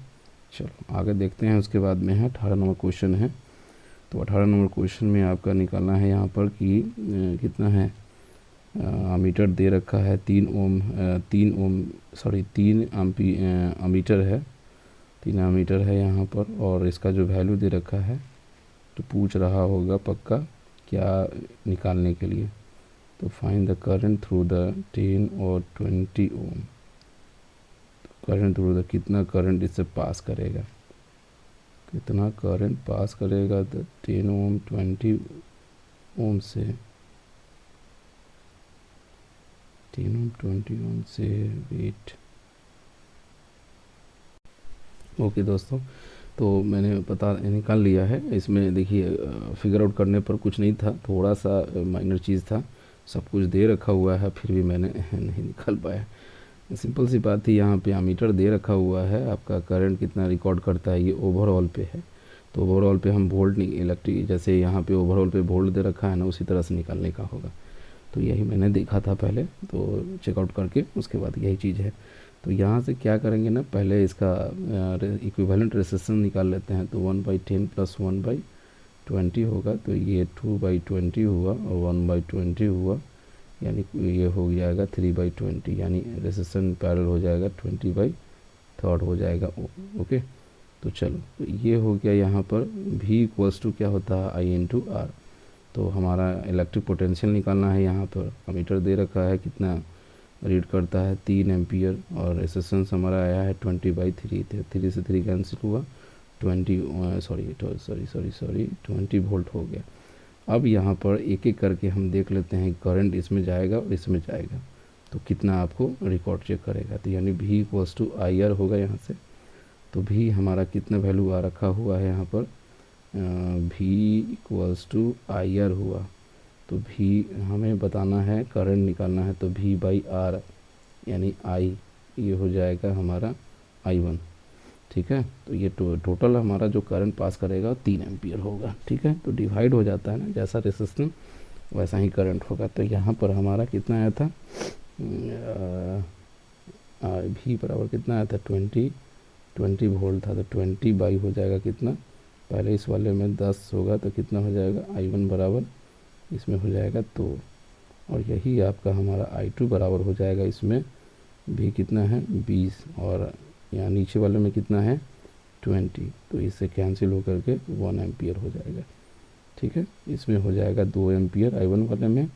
चलो आगे देखते हैं। उसके बाद में है 18 नंबर क्वेश्चन है। तो 18 नंबर क्वेश्चन में आपका निकालना है यहाँ पर कि कितना है, अमीटर दे रखा है 3 ओम, 3 अमीटर है, 3 अमीटर है यहाँ पर, और इसका जो वैल्यू दे रखा है तो पूछ रहा होगा पक्का क्या निकालने के लिए। तो find the current through the 10 और 20 ओम। करंट थ्रू द, कितना करंट इससे पास करेगा, कितना करंट पास करेगा, द 10 ओम 20 ओम से, 10 ओम 20 ओम से, वेट। ओके दोस्तों, तो मैंने पता निकाल लिया है। इसमें देखिए फिगर आउट करने पर कुछ नहीं था, थोड़ा सा माइनर चीज़ था, सब कुछ दे रखा हुआ है फिर भी मैंने नहीं निकाल पाया। सिंपल सी बात थी, यहाँ पे अमीटर दे रखा हुआ है, आपका करंट कितना रिकॉर्ड करता है ये ओवरऑल पे है। तो ओवरऑल पे हम वोल्ट नहीं, इलेक्ट्रिक जैसे यहाँ पे ओवरऑल पे वोल्ट दे रखा है ना, उसी तरह से निकालने का होगा। तो यही मैंने देखा था पहले, तो चेकआउट करके उसके बाद यही चीज़ है। तो यहाँ से क्या करेंगे ना, पहले इसका इक्विवेलेंट रेजिस्टेंस निकाल लेते हैं। तो 1/10 प्लस 1/20 होगा, तो ये 2/20 हुआ और 1/20 हुआ, यानी ये हो जाएगा 3/20, यानी रेजिस्टेंस पैरेलल हो जाएगा 20/3 हो जाएगा। ओके, तो चलो, तो ये हो गया। यहाँ पर V इक्वल्स टू क्या होता है, I/R। तो हमारा इलेक्ट्रिक पोटेंशियल निकालना है। यहाँ पर अमीटर दे रखा है, कितना रीड करता है 3 एम्पियर, और रेजिस्टेंस हमारा आया है 20/3, 3 से 3 कैंसिल हुआ, 20 वोल्ट हो गया। अब यहाँ पर एक एक करके हम देख लेते हैं, करंट इसमें जाएगा और इसमें जाएगा तो कितना आपको रिकॉर्ड चेक करेगा। तो यानी V इक्वल्स टू IR होगा यहाँ से। तो V हमारा कितना वैल्यू आ रखा हुआ है यहाँ पर, V इक्वल्स टू IR हुआ। तो V हमें बताना है, करंट निकालना है, तो V/R यानी I, ये हो जाएगा हमारा I1। ठीक है, तो ये टोटल हमारा जो करंट पास करेगा 3 एम्पियर होगा। ठीक है, तो डिवाइड हो जाता है ना, जैसा रेजिस्टेंस वैसा ही करंट होगा। तो यहाँ पर हमारा कितना आया था, V बराबर कितना आया था, 20 वोल्ट था। तो 20 हो जाएगा कितना, पहले इस वाले में 10 होगा तो कितना हो जाएगा, I1 बराबर इसमें हो जाएगा 2, और यही आपका हमारा I2 बराबर हो जाएगा इसमें भी कितना है 20, और यहाँ नीचे वाले में कितना है 20, तो इससे कैंसिल होकर के 1 एम्पियर हो जाएगा। ठीक है, इसमें हो जाएगा 2 एम्पियर I1 वाले में,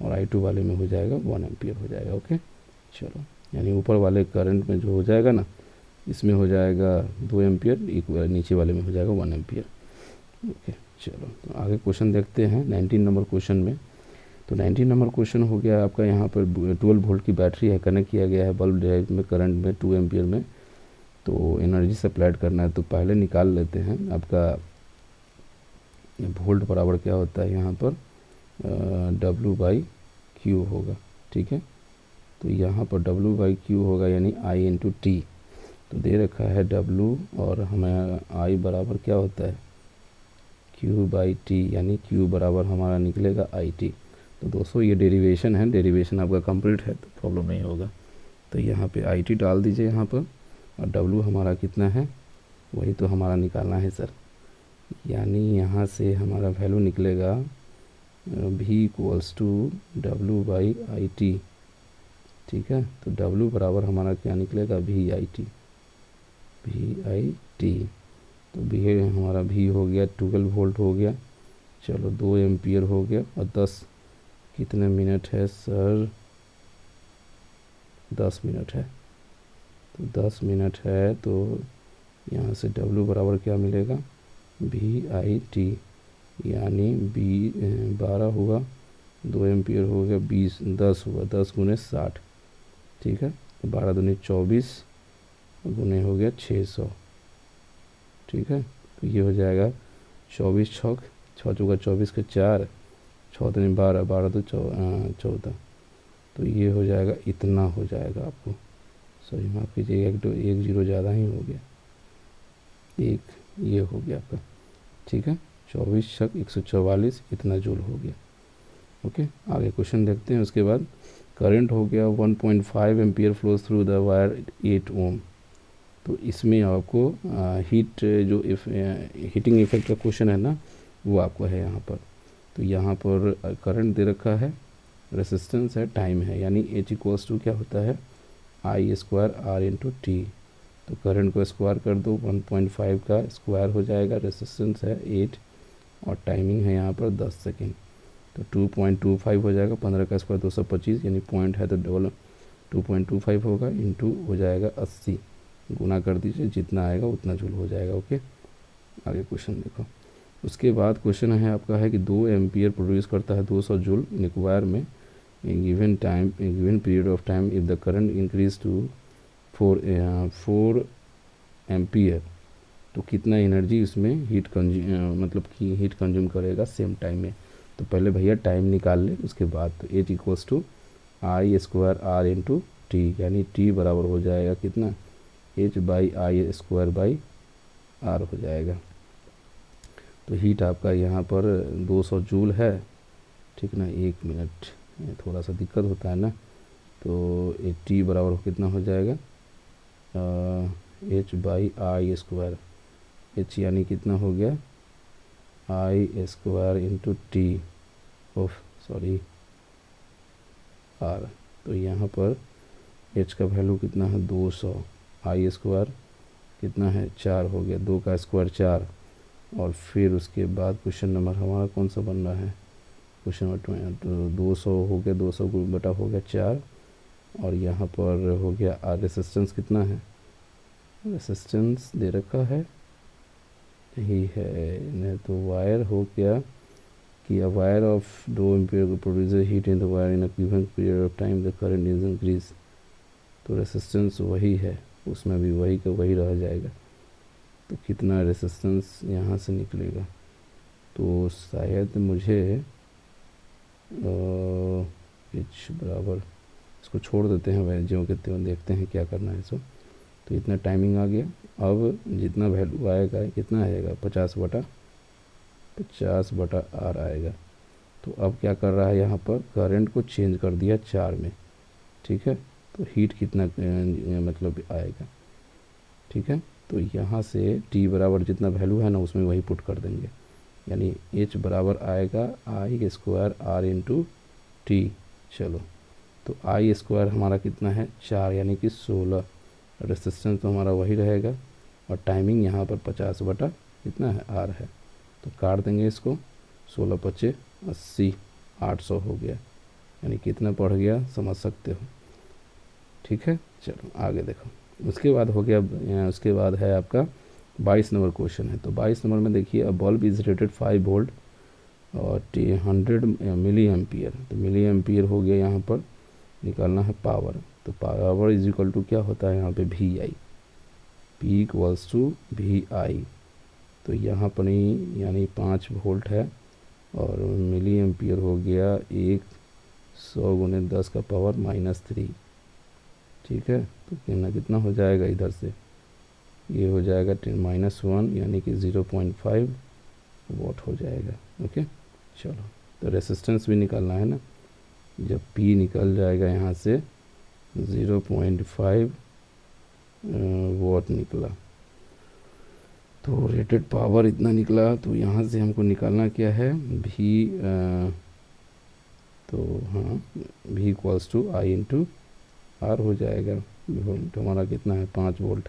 और I2 वाले में हो जाएगा 1 एम्पियर हो जाएगा। ओके, चलो, यानी ऊपर वाले करंट में जो हो जाएगा ना, इसमें हो जाएगा 2 एम्पियर, नीचे वाले में हो जाएगा 1 एम्पियर। ओके, चलो, तो आगे क्वेश्चन देखते हैं 19 नंबर क्वेश्चन में। तो 19 नंबर क्वेश्चन हो गया आपका, यहाँ पर 12 वोल्ट की बैटरी है, कनेक्ट किया गया है बल्ब ड्राइव में, करंट में 2 एम्पियर में। तो एनर्जी सप्लाइड करना है, तो पहले निकाल लेते हैं आपका वोल्ट बराबर क्या होता है यहाँ पर, W/Q होगा। ठीक है, तो यहाँ पर W/Q होगा यानी I/T। तो दे रखा है W, और हमें I बराबर क्या होता है Q/T, यानी Q बराबर हमारा निकलेगा IT। तो दोस्तों ये डेरिवेशन है, डेरिवेशन आपका कंप्लीट है तो प्रॉब्लम नहीं होगा। तो यहाँ पे IT डाल दीजिए यहाँ पर, और W हमारा कितना है वही तो हमारा निकालना है सर, यानी यहाँ से हमारा वैल्यू निकलेगा V इक्वल्स टू W/IT। ठीक है, तो W बराबर हमारा क्या निकलेगा VIT। तो V हमारा V हो गया 12 वोल्ट हो गया, चलो 2 एम्पियर हो गया, और 10 कितने मिनट है सर, 10 मिनट है। तो 10 मिनट है, तो यहाँ से W बराबर क्या मिलेगा VIT, यानी 12 हुआ, 2 एम्पियर हो गया, 10 हुआ, 10 गुने 60। ठीक है, तो 12 दूनी 24 गुने हो गया 600। ठीक है, तो ये हो जाएगा 24 छः 24 के 4, 6 दूनी 12, 12 तो 14। तो ये हो जाएगा, इतना हो जाएगा आपको, सॉरी माफ़ कीजिएगा, एक जीरो ज़्यादा ही हो गया, एक ये हो गया आपका। ठीक है, 24 छक 144, इतना जूल हो गया। ओके, आगे क्वेश्चन देखते हैं। उसके बाद करंट हो गया 1.5 ampere flows through the wire 8 ओम। तो इसमें आपको हीटिंग इफेक्ट का क्वेश्चन है ना, वो आपको है यहाँ पर। तो यहाँ पर करंट दे रखा है, रेसिस्टेंस है, टाइम है, यानी H इक्वल्स टू क्या होता है I square R into T. तो करंट को स्क्वायर कर दो, 1.5 का स्क्वायर हो जाएगा, रेसिस्टेंस है 8 और टाइमिंग है यहाँ पर 10 सेकेंड। तो 2.25 हो जाएगा, 15 का स्क्वायर 225, यानी पॉइंट है तो डबल 2.25 होगा, इंटू हो जाएगा 80, गुना कर दीजिए, जितना आएगा उतना जूल हो जाएगा। ओके, आगे क्वेश्चन देखो। उसके बाद क्वेश्चन है आपका है कि 2 एम्पियर प्रोड्यूस करता है 200 जूल इन एक वायर में in given time, in given period of time, if the current increase to 4 ampere, तो कितना एनर्जी उसमें मतलब कि हीट कंज्यूम करेगा सेम टाइम में। तो पहले भैया टाइम निकाल ले, उसके बाद तो H equals to I square R into T, यानी T बराबर हो जाएगा कितना H by I square by R हो जाएगा। तो हीट आपका यहाँ पर 200 जूल है, ठीक ना। 1 मिनट, थोड़ा सा दिक्कत होता है ना। तो T बराबर कितना हो जाएगा H by I square, H यानी कितना हो गया I square into T R। तो यहाँ पर H का वैल्यू कितना है 200, I स्क्वायर कितना है 4 हो गया, 2 का स्क्वायर 4। और फिर उसके बाद क्वेश्चन नंबर हमारा कौन सा बन रहा है, क्वेश्चन नंबर 200 हो गया, 200 बटा हो गया 4, और यहाँ पर हो गया रेसिस्टेंस कितना है, रेसिस्टेंस दे रखा है यही है नहीं, तो वायर हो गया कि a wire of 2 ampere produces heat in the wire in a given period of time, the current is increased। तो रेसिस्टेंस वही है, उसमें भी वही का वही रह जाएगा। तो कितना रेसिस्टेंस यहाँ से निकलेगा, तो शायद मुझे H बराबर, इसको छोड़ देते हैं वैल्यू के, देखते हैं क्या करना है इसको। तो इतना टाइमिंग आ गया, अब जितना वैल्यू आएगा कितना आएगा 50 बटा R आएगा। तो अब क्या कर रहा है यहाँ पर, करंट को चेंज कर दिया 4 में, ठीक है। तो हीट कितना मतलब आएगा, ठीक है। तो यहाँ से T बराबर जितना वैल्यू है ना उसमें वही पुट कर देंगे, यानी H बराबर आएगा I square R into T. चलो, तो I स्क्वायर हमारा कितना है 4, यानी कि 16, रेसिस्टेंस तो हमारा वही रहेगा, और टाइमिंग यहाँ पर 50 बटा कितना है R है। तो काट देंगे इसको, 16 पचे 80, 800 हो गया, यानी कितना पड़ गया समझ सकते हो, ठीक है। चलो आगे देखो। उसके बाद हो गया, उसके बाद है आपका 22 नंबर क्वेश्चन है। तो 22 नंबर में देखिए, अ बल्ब इज़ रेटेड 5 वोल्ट और 100 मिली एम्पियर। तो मिली एम्पियर हो गया, यहाँ पर निकालना है पावर। तो पावर इज इक्वल टू क्या होता है यहाँ पे VI, P equals to VI। तो यहाँ पर यानी 5 वोल्ट है, और मिली एम्पियर हो गया 100 गुने 10 का पावर -3, ठीक है। तो कितना हो जाएगा इधर से, ये हो जाएगा -1, यानी कि 0.5 वॉट हो जाएगा। ओके, चलो। तो रेसिस्टेंस भी निकालना है ना, जब P निकल जाएगा यहाँ से 0.5 वॉट निकला, तो रेटेड पावर इतना निकला। तो यहाँ से हमको निकालना क्या है तो हाँ, V equals to I into R हो जाएगा। वोल्ट हमारा कितना है 5 वोल्ट।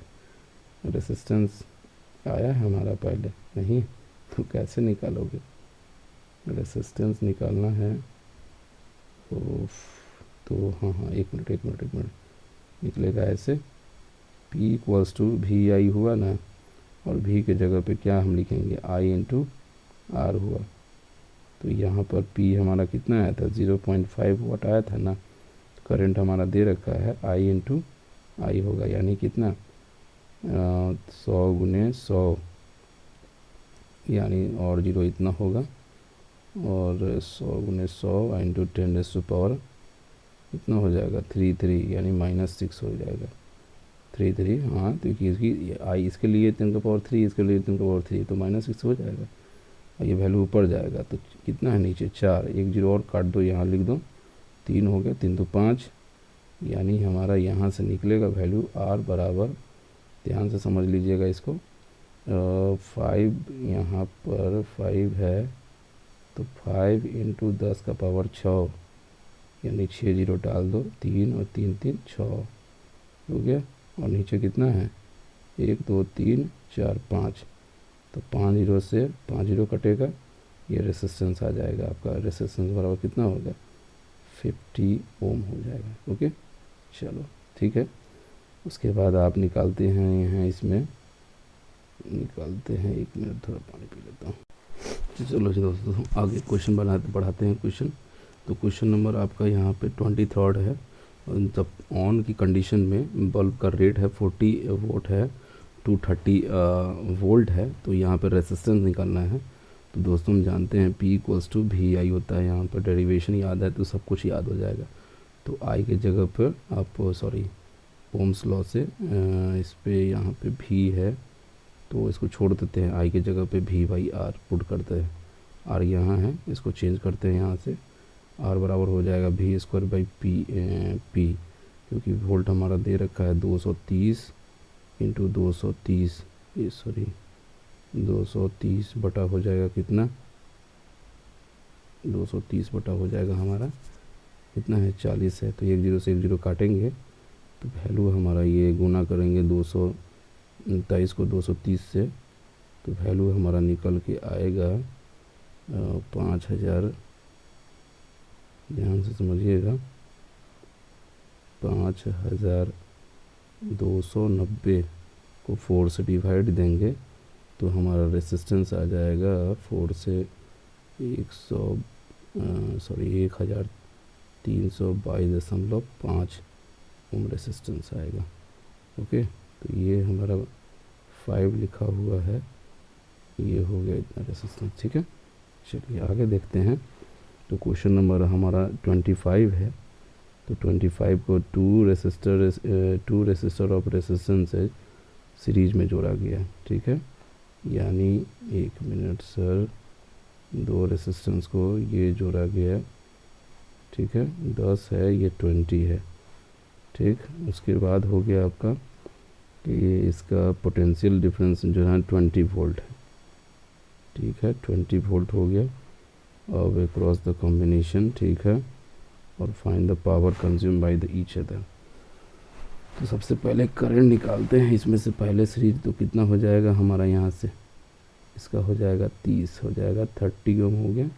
रेसिस्टेंस आया है हमारा पहले, नहीं तो कैसे निकालोगे, रेसिस्टेंस निकालना है। तो हाँ, एक मिनट निकलेगा ऐसे, P इक्वल्स टू VI हुआ ना, और V के जगह पे क्या हम लिखेंगे I इंटू R हुआ। तो यहाँ पर P हमारा कितना आया था 0.5 वोट आया था ना, करंट हमारा दे रखा है I इंटू I होगा, यानी कितना 100 गुने 100, यानी और 0 इतना होगा, और 100 गुने 100 इंटू 10⁻⁴ इतना हो जाएगा 33, यानी -6 हो जाएगा 33। हाँ, तो इसकी आई इसके लिए 10⁻3, इसके लिए 10⁻3, तो -6 हो जाएगा, और ये वैल्यू ऊपर जाएगा। तो कितना है नीचे 4, 1 0 और काट दो, यहाँ लिख दो, 3 हो गया, 3 तो 5, यानी हमारा यहाँ से निकलेगा वैल्यू R बराबर, ध्यान से समझ लीजिएगा इसको, 5 यहाँ पर 5 है, तो 5 इंटू 10 का पावर 6, यानी 6 जीरो डाल दो, 3 और 3 3 6 हो गया। और नीचे कितना है, 1 2 3 4 5, तो 5 जीरो से 5 जीरो कटेगा, ये रेसिस्टेंस आ जाएगा आपका। रेसिस्टेंस बराबर कितना होगा, 50 ओम हो जाएगा। ओके, चलो ठीक है। उसके बाद आप निकालते हैं यहाँ, इसमें निकालते हैं, 1 मिनट थोड़ा पानी पी लेता हूँ। चलो जी दोस्तों, आगे क्वेश्चन बढ़ाते हैं क्वेश्चन। तो क्वेश्चन नंबर आपका यहाँ पे 23 है। जब ऑन की कंडीशन में बल्ब का रेट है 40 वोल्ट है, 230 वोल्ट है, तो यहाँ पे रेसिस्टेंस निकालना है। तो दोस्तों हम जानते हैं P इक्वल्स टू वी आई होता है। यहाँ पर डेरिवेशन याद है तो सब कुछ याद हो जाएगा। तो आई के जगह पर आप ओम्स लॉ से इस पे यहाँ पे भी है, तो इसको छोड़ देते हैं, आई की जगह पे भी बाई आर पुट करते हैं। आर यहाँ है, इसको चेंज करते हैं यहाँ से, आर बराबर हो जाएगा भी स्क्वायर बाई पी, क्योंकि वोल्ट हमारा दे रखा है 230 इंटू 230, 230 बटा हो जाएगा कितना, 230 बटा हो जाएगा हमारा कितना है, 40 है। तो 1 जीरो से 1 जीरो काटेंगे, तो वैल्यू हमारा ये गुना करेंगे 229 को 230 से, तो वैल्यू हमारा निकल के आएगा 5000, ध्यान से समझिएगा, 5290 को 4 से डिवाइड देंगे तो हमारा रेसिस्टेंस आ जाएगा 4 से 1322.5 ओम रेसिस्टेंस आएगा। ओके, तो ये हमारा 5 लिखा हुआ है, ये हो गया इतना रेसिस्टेंस। ठीक है, चलिए आगे देखते हैं। तो क्वेश्चन नंबर हमारा 25 है। तो 25 को two resistor of resistance series में जोड़ा गया। ठीक है, यानी 1 मिनट सर, 2 रेसिस्टेंस को ये जोड़ा गया। ठीक है, 10 है, ये 20 है। ठीक, उसके बाद हो गया आपका कि इसका पोटेंशियल डिफरेंस जो है 20 वोल्ट है। ठीक है, 20 वोल्ट हो गया। अब अक्रॉस द कॉम्बिनेशन, ठीक है, और find the power consume by the each other. तो सबसे पहले करंट निकालते हैं इसमें से पहले सीरीज। तो कितना हो जाएगा हमारा, यहाँ से इसका हो जाएगा 30 हो जाएगा, 30 ओम हो गया।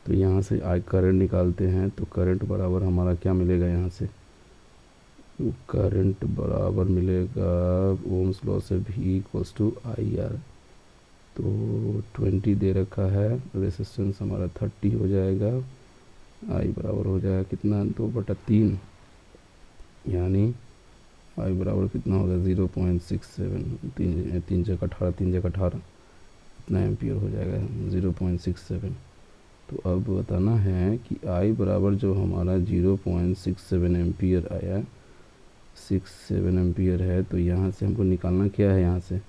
तो यहाँ से आई करंट निकालते हैं, तो करंट बराबर हमारा क्या मिलेगा, यहाँ से करंट बराबर मिलेगा ओम्स लॉ से भी इक्वल्स टू आई आर। तो 20 दे रखा है, रेसिस्टेंस हमारा 30 हो जाएगा, आई बराबर हो जाएगा कितना, 2/3, यानी आई बराबर कितना होगा 0.67, 3 जगह 18, 3 जगह 18, इतना एम्पियर हो जाएगा 0.67। तो अब बताना है कि आई बराबर जो हमारा 0.67 एम्पियर आया, 67 एम्पियर है, तो यहाँ से हमको निकालना क्या है, यहाँ से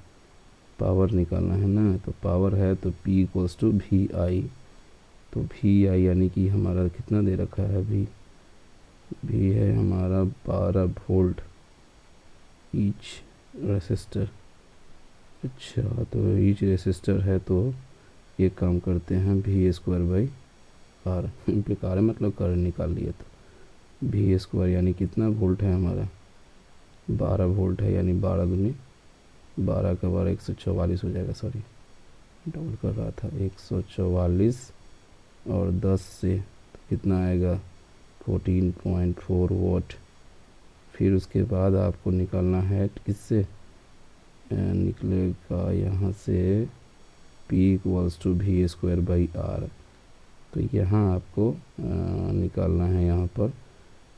पावर निकालना है ना। तो पावर है तो P इक्वल्स टू वी आई। तो वी आई यानी कि हमारा कितना दे रखा है, भी है हमारा 12 वोल्ट ईच रेसिस्टर। अच्छा, तो ईच रेसिस्टर है, तो एक काम करते हैं, वी स्क्वायर बाई आर, बेकार है मतलब करंट निकाल लिए। तो वी स्क्वायर यानी कितना वोल्ट है हमारा, 12 वोल्ट है, यानी 12 दूनी 12 का 12 144 हो जाएगा, सॉरी डबल कर रहा था, 144 और 10 से तो कितना आएगा 14.4 वोट। फिर उसके बाद आपको निकालना है किससे, निकलेगा यहाँ से P equals to V square by R. तो यहाँ आपको निकालना है यहाँ पर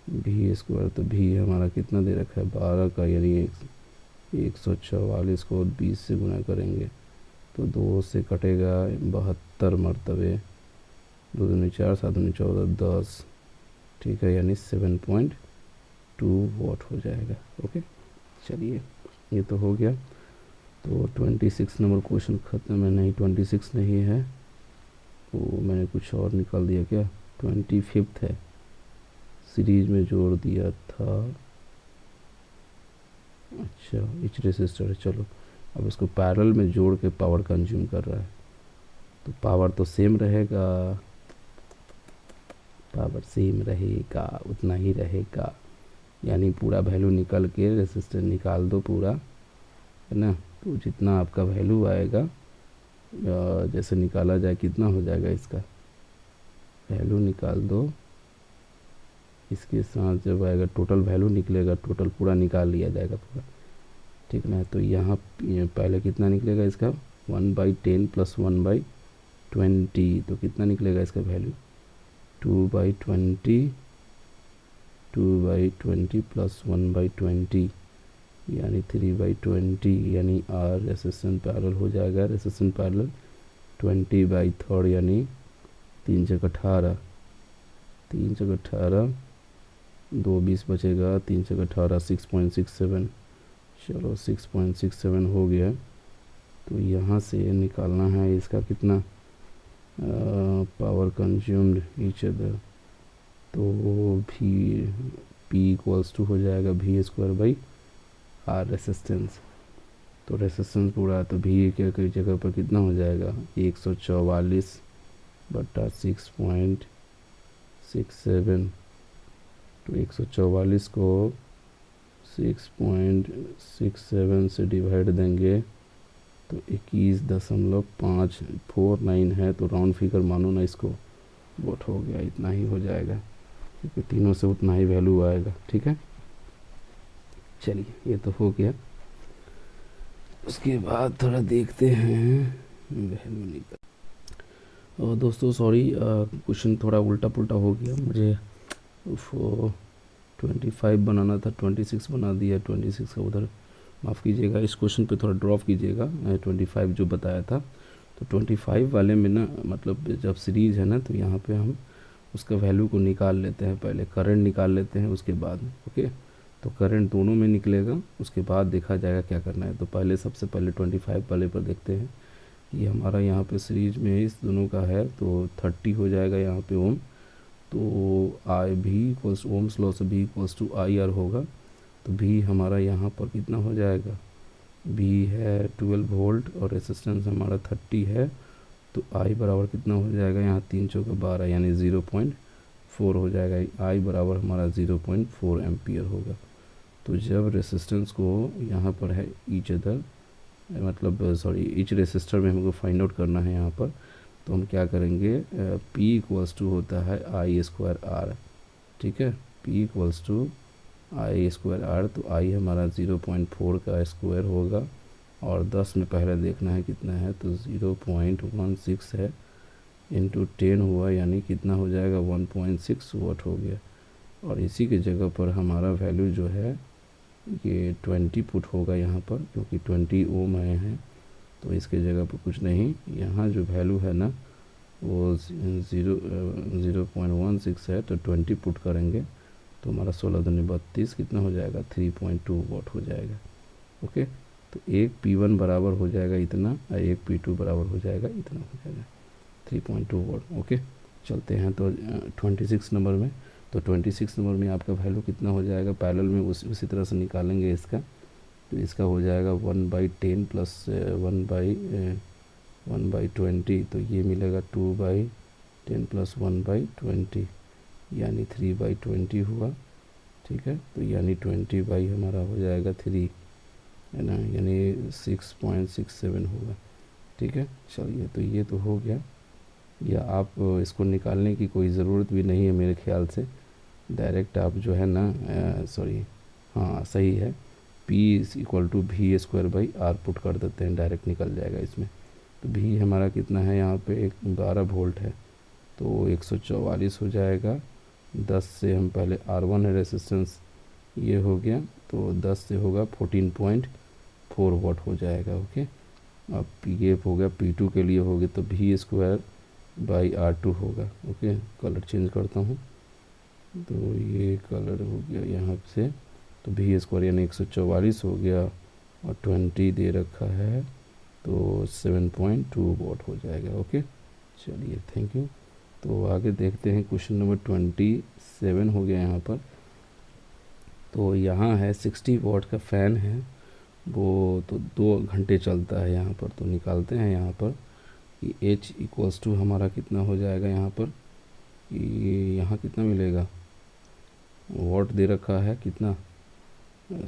वी स्क्वायर। तो वी हमारा कितना दे रखा है 12 का, यानी 144 को 20 से गुना करेंगे तो 2 से कटेगा 72 मरतबे, 2 दूनी 4, 7 दूनी 14, 10। ठीक है, यानी 7.2 वॉट हो जाएगा। ओके, चलिए ये तो हो गया। तो 26 नंबर क्वेश्चन ख़त्म है, नहीं 26 नहीं है, वो मैंने कुछ और निकाल दिया क्या, 25 है, सीरीज में जोड़ दिया था। अच्छा, इच रेसिस्टर है, चलो अब इसको पैरेलल में जोड़ के पावर कंज्यूम कर रहा है, तो पावर तो सेम रहेगा, पावर सेम रहेगा, उतना ही रहेगा। यानी पूरा वैल्यू निकल के रेसिस्टेंस निकाल दो पूरा, है ना। तो जितना आपका वैल्यू आएगा, जैसे निकाला जाए कितना हो जाएगा, इसका वैल्यू निकाल दो, इसके साथ जब आएगा टोटल वैल्यू निकलेगा, टोटल पूरा निकाल लिया जाएगा पूरा, ठीक ना। तो यहाँ पहले कितना निकलेगा इसका 1/10 + 1/20, तो कितना निकलेगा इसका वैल्यू 2/20 + 1/20 यानी 3/20, यानी आर रेसिस्टेंस पैरेलल हो जाएगा। रेसिस्टेंस पैरेलल 20/3 यानी 3 × 18, 3 × 18, 2 20 बचेगा, 3 × 18 6.67, चलो 6.67 हो गया। तो यहाँ से निकालना है इसका कितना पावर कंज्यूम्ड ईच अदर, तो भी P = हो जाएगा V² रेसिस्टेंस। तो रेसिस्टेंस पूरा, तो भी के जगह पर कितना हो जाएगा 144/6.67, तो 144 को 6.67 से डिवाइड देंगे तो 21.549 है। तो राउंड फिगर मानो ना इसको, वोट हो गया, इतना ही हो जाएगा, क्योंकि तीनों से उतना ही वैल्यू आएगा, ठीक है। चलिए ये तो हो गया। उसके बाद थोड़ा देखते हैं वैल्यू निकल। और दोस्तों सॉरी, क्वेश्चन थोड़ा उल्टा पुल्टा हो गया, मुझे 25 बनाना था, 26 बना दिया, 26 का उधर माफ़ कीजिएगा, इस क्वेश्चन पे थोड़ा ड्रॉप कीजिएगा, 25 जो बताया था। तो 25 वाले में ना, मतलब जब सीरीज़ है ना, तो यहाँ पे हम उसका वैल्यू को निकाल लेते हैं, पहले करंट निकाल लेते हैं उसके बाद, ओके। तो करंट दोनों में निकलेगा, उसके बाद देखा जाएगा क्या करना है। तो पहले सबसे पहले 25 वाले पर देखते हैं। ये हमारा यहाँ पे सीरीज में इस दोनों का है, तो 30 हो जाएगा यहाँ पे ओम। तो आई भी = ओम्स लॉ से भी = IR होगा। तो भी हमारा यहाँ पर कितना हो जाएगा, भी है 12 वोल्ट और रेसिस्टेंस हमारा 30 है। तो आई बराबर कितना हो जाएगा, यहाँ 3 × 12 यानी 0.4 हो जाएगा। आई बराबर हमारा 0.4 एम्पियर होगा। तो जब रेसिस्टेंस को यहाँ पर है ईच अदर, मतलब सॉरी ईच रेसिस्टर में हमको फाइंड आउट करना है यहाँ पर, तो हम क्या करेंगे, P = होता है I²R, ठीक है। P = I²R, तो I हमारा 0.4 का स्क्वायर होगा, और 10 में पहले देखना है कितना है, तो 0.16 है, इंटू 10 हुआ, यानी कितना हो जाएगा 1.6 वाट हो गया। और इसी के जगह पर हमारा वैल्यू जो है ये 20 पुट होगा यहाँ पर, क्योंकि 20 ओम आए हैं। तो इसके जगह पर कुछ नहीं, यहाँ जो वैल्यू है ना वो 0.16 है, तो 20 पुट करेंगे तो हमारा 16 दूनी 32 कितना हो जाएगा 3.2 वाट हो जाएगा, ओके। तो एक P1 बराबर हो जाएगा इतना, और एक P2 बराबर हो जाएगा इतना, हो जाएगा 3.2 वाट, ओके। चलते हैं तो 26 नंबर में। तो 26 नंबर में आपका वैल्यू कितना हो जाएगा, पैरेलल में उसी तरह से निकालेंगे इसका। तो इसका हो जाएगा 1/10 + 1/20, तो ये मिलेगा 2/10 + 1/20 यानी 3/20 हुआ, ठीक है। तो यानी 20 बाई हमारा हो जाएगा 3, है ना, यानी 6.67 होगा, ठीक है। चलिए तो ये तो हो गया, या आप इसको निकालने की कोई ज़रूरत भी नहीं है मेरे ख्याल से, डायरेक्ट आप जो है ना, सॉरी हाँ सही है, P = V²/R पुट कर देते हैं, डायरेक्ट निकल जाएगा इसमें। तो V हमारा कितना है यहाँ पे 12 वोल्ट है, तो 144 हो जाएगा। 10 से हम पहले R1 है रेसिस्टेंस, ये हो गया, तो 10 से होगा 14.4 वाट हो जाएगा, ओके। अब ये हो गया P2 के लिए हो गया, तो V²/R2 होगा, ओके। कलर चेंज करता हूँ, तो ये कलर हो गया यहाँ से, तो V² यानी 144 हो गया, और 20 दे रखा है, तो 7.2 वाट हो जाएगा, ओके। चलिए थैंक यू। तो आगे देखते हैं, क्वेश्चन नंबर 27 हो गया यहाँ पर। तो यहाँ है 60 वाट का फ़ैन है, वो तो 2 घंटे चलता है यहाँ पर। तो निकालते हैं यहाँ पर कि H इक्वल्स टू हमारा कितना हो जाएगा यहाँ पर, ये यहाँ कितना मिलेगा, वॉट दे रखा है कितना,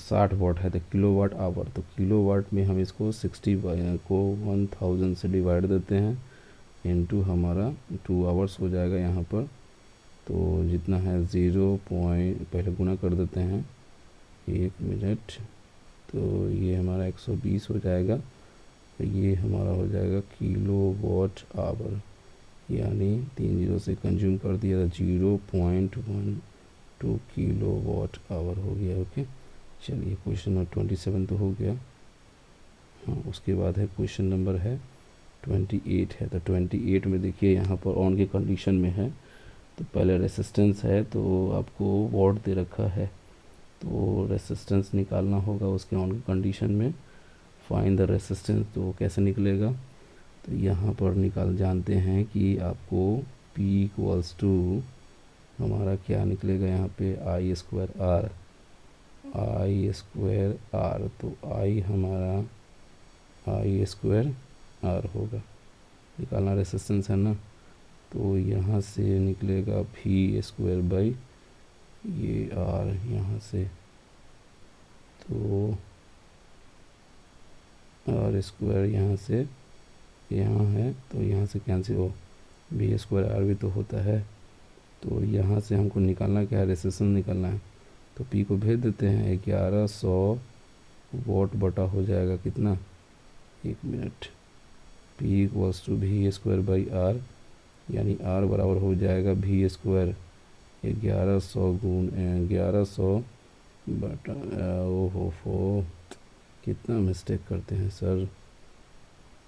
60 वाट है, तो किलो वाट आवर। तो किलो वाट में हम इसको 60 को 1000 से डिवाइड देते हैं इनटू हमारा 2 आवर्स हो जाएगा यहाँ पर। तो जितना है 0 पॉइंट पहले गुना कर देते हैं 1 मिनट, तो ये हमारा 120 हो जाएगा। तो ये हमारा हो जाएगा किलो वाट आवर, यानी 3 जीरो से कंज्यूम कर दिया था, 0.12 किलो वाट आवर हो गया। ओके, चलिए क्वेश्चन नंबर 27 तो हो गया। हाँ, उसके बाद है क्वेश्चन नंबर है 28 है। तो 28 में देखिए यहाँ पर ऑन की कंडीशन में है, तो पहले रेसिस्टेंस है, तो आपको वॉट दे रखा है, तो रेसिस्टेंस निकालना होगा उसके ऑन की कंडीशन में। फाइंड द रेसिस्टेंस, तो कैसे निकलेगा, तो यहाँ पर निकाल जानते हैं कि आपको P इक्वल्स टू हमारा क्या निकलेगा यहाँ पे, I square R, I square R. तो आई हमारा आई स्क्वायर आर होगा, निकालना रेसिस्टेंस है ना। तो यहाँ से निकलेगा भी स्क्वायर बाई ये आर यहाँ से, तो आर स्क्वायर यहाँ से यहाँ है, तो यहाँ से कैंसिल हो, बी स्क्वायर आर भी तो होता है। तो यहाँ से हमको निकालना क्या है, रेसिस्टेंस निकालना है। तो पी को भेज देते हैं, 1100 वॉट बटा हो जाएगा कितना, 1 मिनट, पी इक्वल्स टू भी स्क्वायर बाई आर, यानी आर बराबर हो जाएगा भी स्क्वायर 1100 गुण 1100 बटा, ओहो कितना मिस्टेक करते हैं सर।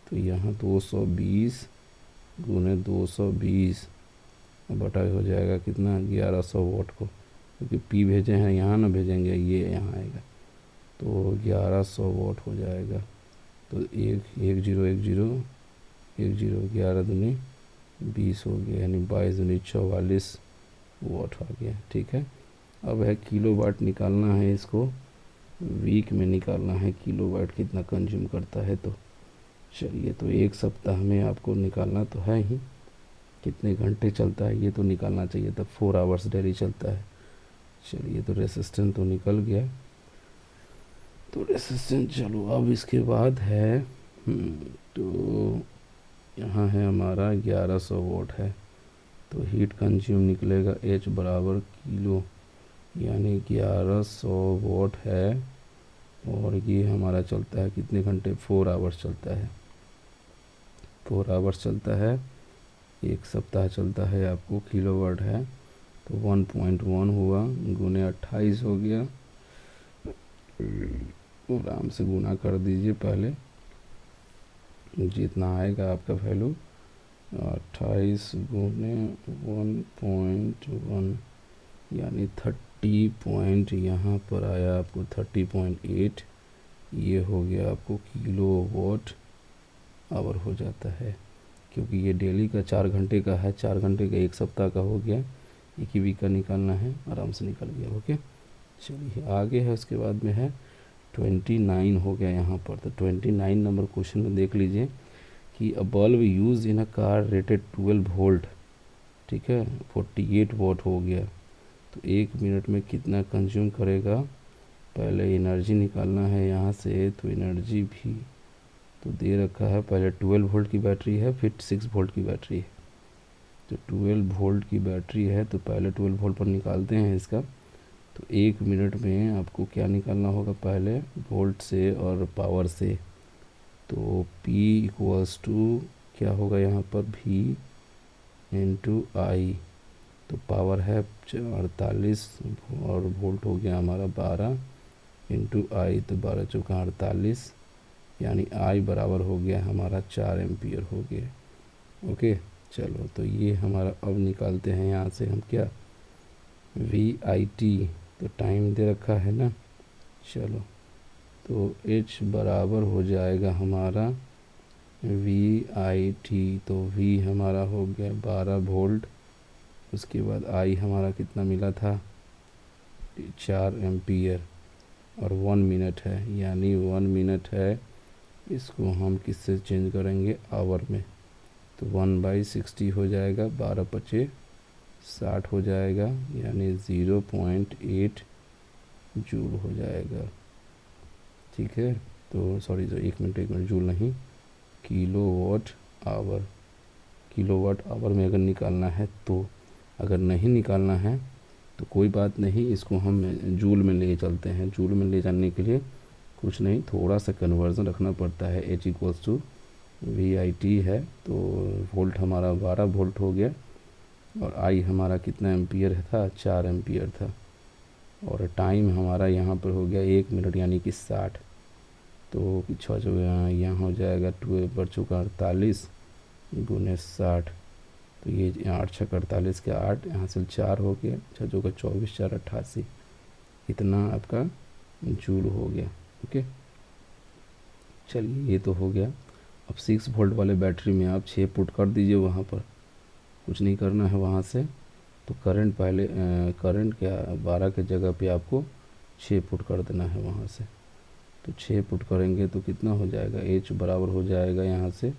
तो यहाँ 220 गुने 220 बटा हो जाएगा कितना, 1100 वॉट को, क्योंकि पी भेजे हैं यहाँ ना भेजेंगे, ये यहाँ आएगा, तो 1100 वॉट हो जाएगा। तो 11 दूनी 20 हो गया, यानी 22 दूनी 44 वॉट आ गया। ठीक है, अब है किलो वाट निकालना है, इसको वीक में निकालना है, किलो वाट कितना कंज्यूम करता है। तो चलिए, तो 1 सप्ताह में आपको निकालना तो है ही, कितने घंटे चलता है ये तो निकालना चाहिए, तब 4 आवर्स डेली चलता है। चलिए, तो रेसिस्टेंस तो निकल गया, तो रेसिस्टेंस, चलो अब इसके बाद है तो यहाँ है हमारा 1100 वॉट है, तो हीट कंज्यूम निकलेगा H बराबर किलो, यानी 1100 वॉट है, और ये हमारा चलता है कितने घंटे, 4 आवर्स चलता है, 4 आवर्स चलता है, 1 सप्ताह चलता है, आपको किलो वाट है, तो 1.1 हुआ गुने 28 हो गया, आराम से गुना कर दीजिए पहले, जितना आएगा आपका वैल्यू, 28 गुने 1.1 यानी 30 पॉइंट, यहाँ पर आया आपको 30.8, ये हो गया आपको किलो वाट आवर हो जाता है, क्योंकि ये डेली का 4 घंटे का है, 4 घंटे का 1 सप्ताह का हो गया, एक ही वीक का निकालना है, आराम से निकल गया। ओके, चलिए आगे है, उसके बाद में है 29 हो गया यहाँ पर। तो 29 नंबर क्वेश्चन में देख लीजिए कि अ bulb use in a car rated 12 volt, ठीक है, 48 वॉट हो गया, तो 1 मिनट में कितना कंज्यूम करेगा। पहले एनर्जी निकालना है यहाँ से, तो एनर्जी भी तो दे रखा है, पहले 12 वोल्ट की बैटरी है, फिर 6 वोल्ट की बैटरी है। तो 12 वोल्ट की बैटरी है, तो पहले 12 वोल्ट पर निकालते हैं इसका। तो 1 मिनट में आपको क्या निकालना होगा, पहले वोल्ट से और पावर से। तो P इक्वल्स टू क्या होगा यहाँ पर, V इंटू आई, तो पावर है 48 और वोल्ट हो गया हमारा 12 इंटू आई, तो 12 चौका 48, यानी आई बराबर हो गया हमारा 4 एम्पियर हो गया। ओके, चलो, तो ये हमारा अब निकालते हैं यहाँ से हम क्या, VIT, तो टाइम दे रखा है ना, चलो, तो H बराबर हो जाएगा हमारा VIT, तो V हमारा हो गया 12 वोल्ट, उसके बाद I हमारा कितना मिला था, 4 एम्पियर, और 1 मिनट है, यानी 1 मिनट है, इसको हम किससे चेंज करेंगे, आवर में। तो 1/60 हो जाएगा, 12×5 = 60 हो जाएगा, यानी 0.8 जूल हो जाएगा। ठीक है, तो सॉरी, एक मिनट, जूल नहीं, किलोवाट आवर। किलोवाट आवर में अगर निकालना है तो, अगर नहीं निकालना है तो कोई बात नहीं, इसको हम जूल में ले चलते हैं। जूल में ले जाने के लिए कुछ नहीं, थोड़ा सा कन्वर्जन रखना पड़ता है। H = VIT है, तो वोल्ट हमारा 12 वोल्ट हो गया, और I हमारा कितना एम्पियर था, 4 एम्पियर था, और टाइम हमारा यहाँ पर हो गया 1 मिनट, यानी कि 60। तो पीछा जो यहाँ हो जाएगा 2 बढ़ चुका 48 × 60, तो ये 8×6 = 48 के 8, यहाँ से 4 हो गया, 6 चौका 24, 4 88, इतना आपका जूल हो गया। ओके, चलिए ये तो हो गया। अब 6 वोल्ट वाले बैटरी में आप 6 पुट कर दीजिए, वहाँ पर कुछ नहीं करना है वहाँ से। तो करंट पहले करंट क्या 12 के जगह पे आपको 6 पुट कर देना है वहाँ से। तो 6 पुट करेंगे तो कितना हो जाएगा, H बराबर हो जाएगा यहाँ से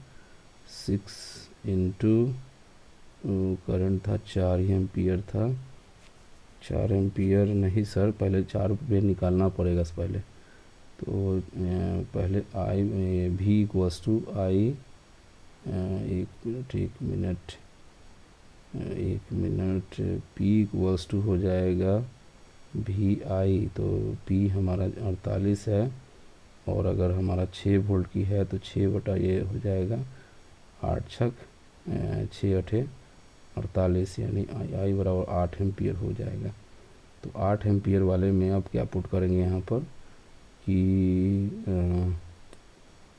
6 × करंट था 4 एम्पियर था, 4 एम्पियर नहीं सर, पहले 4 पे निकालना पड़ेगा पहले। तो पहले V = I, एक मिनट, P = हो जाएगा VI, तो P हमारा 48 है, और अगर हमारा 6 वोल्ट की है तो 6 बटा ये हो जाएगा 8×6 = 48, यानी I बराबर 8 एम्पियर हो जाएगा। तो 8 एम्पियर वाले में आप क्या पुट करेंगे यहाँ पर कि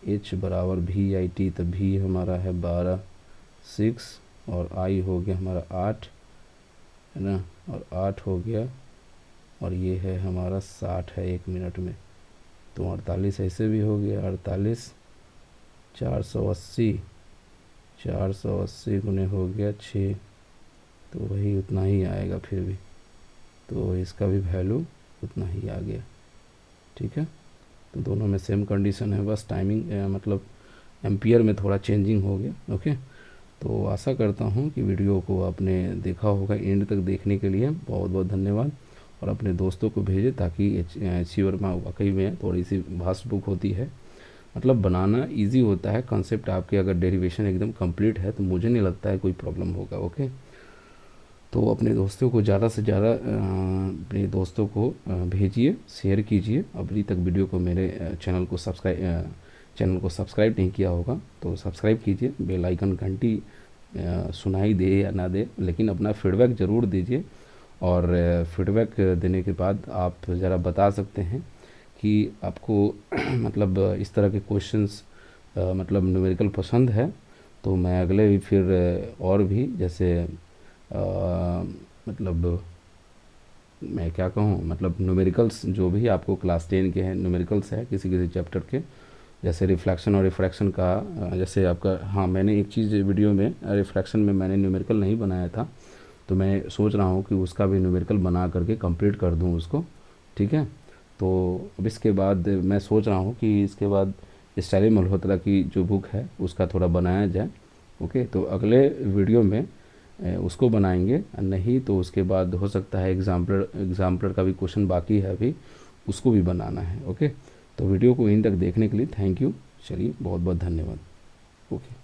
H बराबर VIT, तो V हमारा है 12, 6, और I हो गया हमारा 8, है ना, और 8 हो गया, और ये है हमारा 60 है 1 मिनट में। तो 48 ऐसे भी हो गया, 48 480 गुने हो गया 6, तो वही उतना ही आएगा फिर भी, तो इसका भी वैल्यू उतना ही आ गया। ठीक है, तो दोनों में सेम कंडीशन है, बस टाइमिंग मतलब एम्पियर में थोड़ा चेंजिंग हो गया। ओके, तो आशा करता हूँ कि वीडियो को आपने देखा होगा, एंड तक देखने के लिए बहुत बहुत धन्यवाद, और अपने दोस्तों को भेजें ताकि HC वर्मा वाकई में थोड़ी सी भास्ट बुक होती है, मतलब बनाना इजी होता है। कॉन्सेप्ट आपके अगर डेरिवेशन एकदम कंप्लीट है तो मुझे नहीं लगता है कोई प्रॉब्लम होगा। ओके, तो अपने दोस्तों को ज़्यादा से ज़्यादा अपने दोस्तों को भेजिए, शेयर कीजिए। अभी तक वीडियो को मेरे चैनल को सब्सक्राइब नहीं किया होगा तो सब्सक्राइब कीजिए, बेल आइकन घंटी सुनाई दे या ना दे, लेकिन अपना फीडबैक ज़रूर दीजिए। और फीडबैक देने के बाद आप ज़रा बता सकते हैं कि आपको मतलब इस तरह के क्वेश्चंस मतलब न्यूमेरिकल पसंद है, तो मैं अगले भी फिर और भी जैसे मतलब मैं क्या कहूँ, मतलब न्यूमेरिकल्स जो भी आपको क्लास 10 के हैं न्यूमेरिकल्स है किसी किसी चैप्टर के, जैसे रिफ्लेक्शन और रिफ्रैक्शन का, जैसे आपका, हाँ मैंने एक चीज़ वीडियो में रिफ्रैक्शन में मैंने न्यूमेरिकल नहीं बनाया था, तो मैं सोच रहा हूँ कि उसका भी न्यूमेरिकल बना करके कंप्लीट कर दूँ उसको। ठीक है, तो अब इसके बाद मैं सोच रहा हूँ कि इसके बाद स्टाइलिश मल्होत्रा की जो बुक है उसका थोड़ा बनाया जाए। ओके, तो अगले वीडियो में उसको बनाएंगे, नहीं तो उसके बाद हो सकता है एग्जाम्पलर का भी क्वेश्चन बाकी है अभी, उसको भी बनाना है। ओके, तो वीडियो को इन तक देखने के लिए थैंक यू, चलिए बहुत बहुत धन्यवाद। ओके।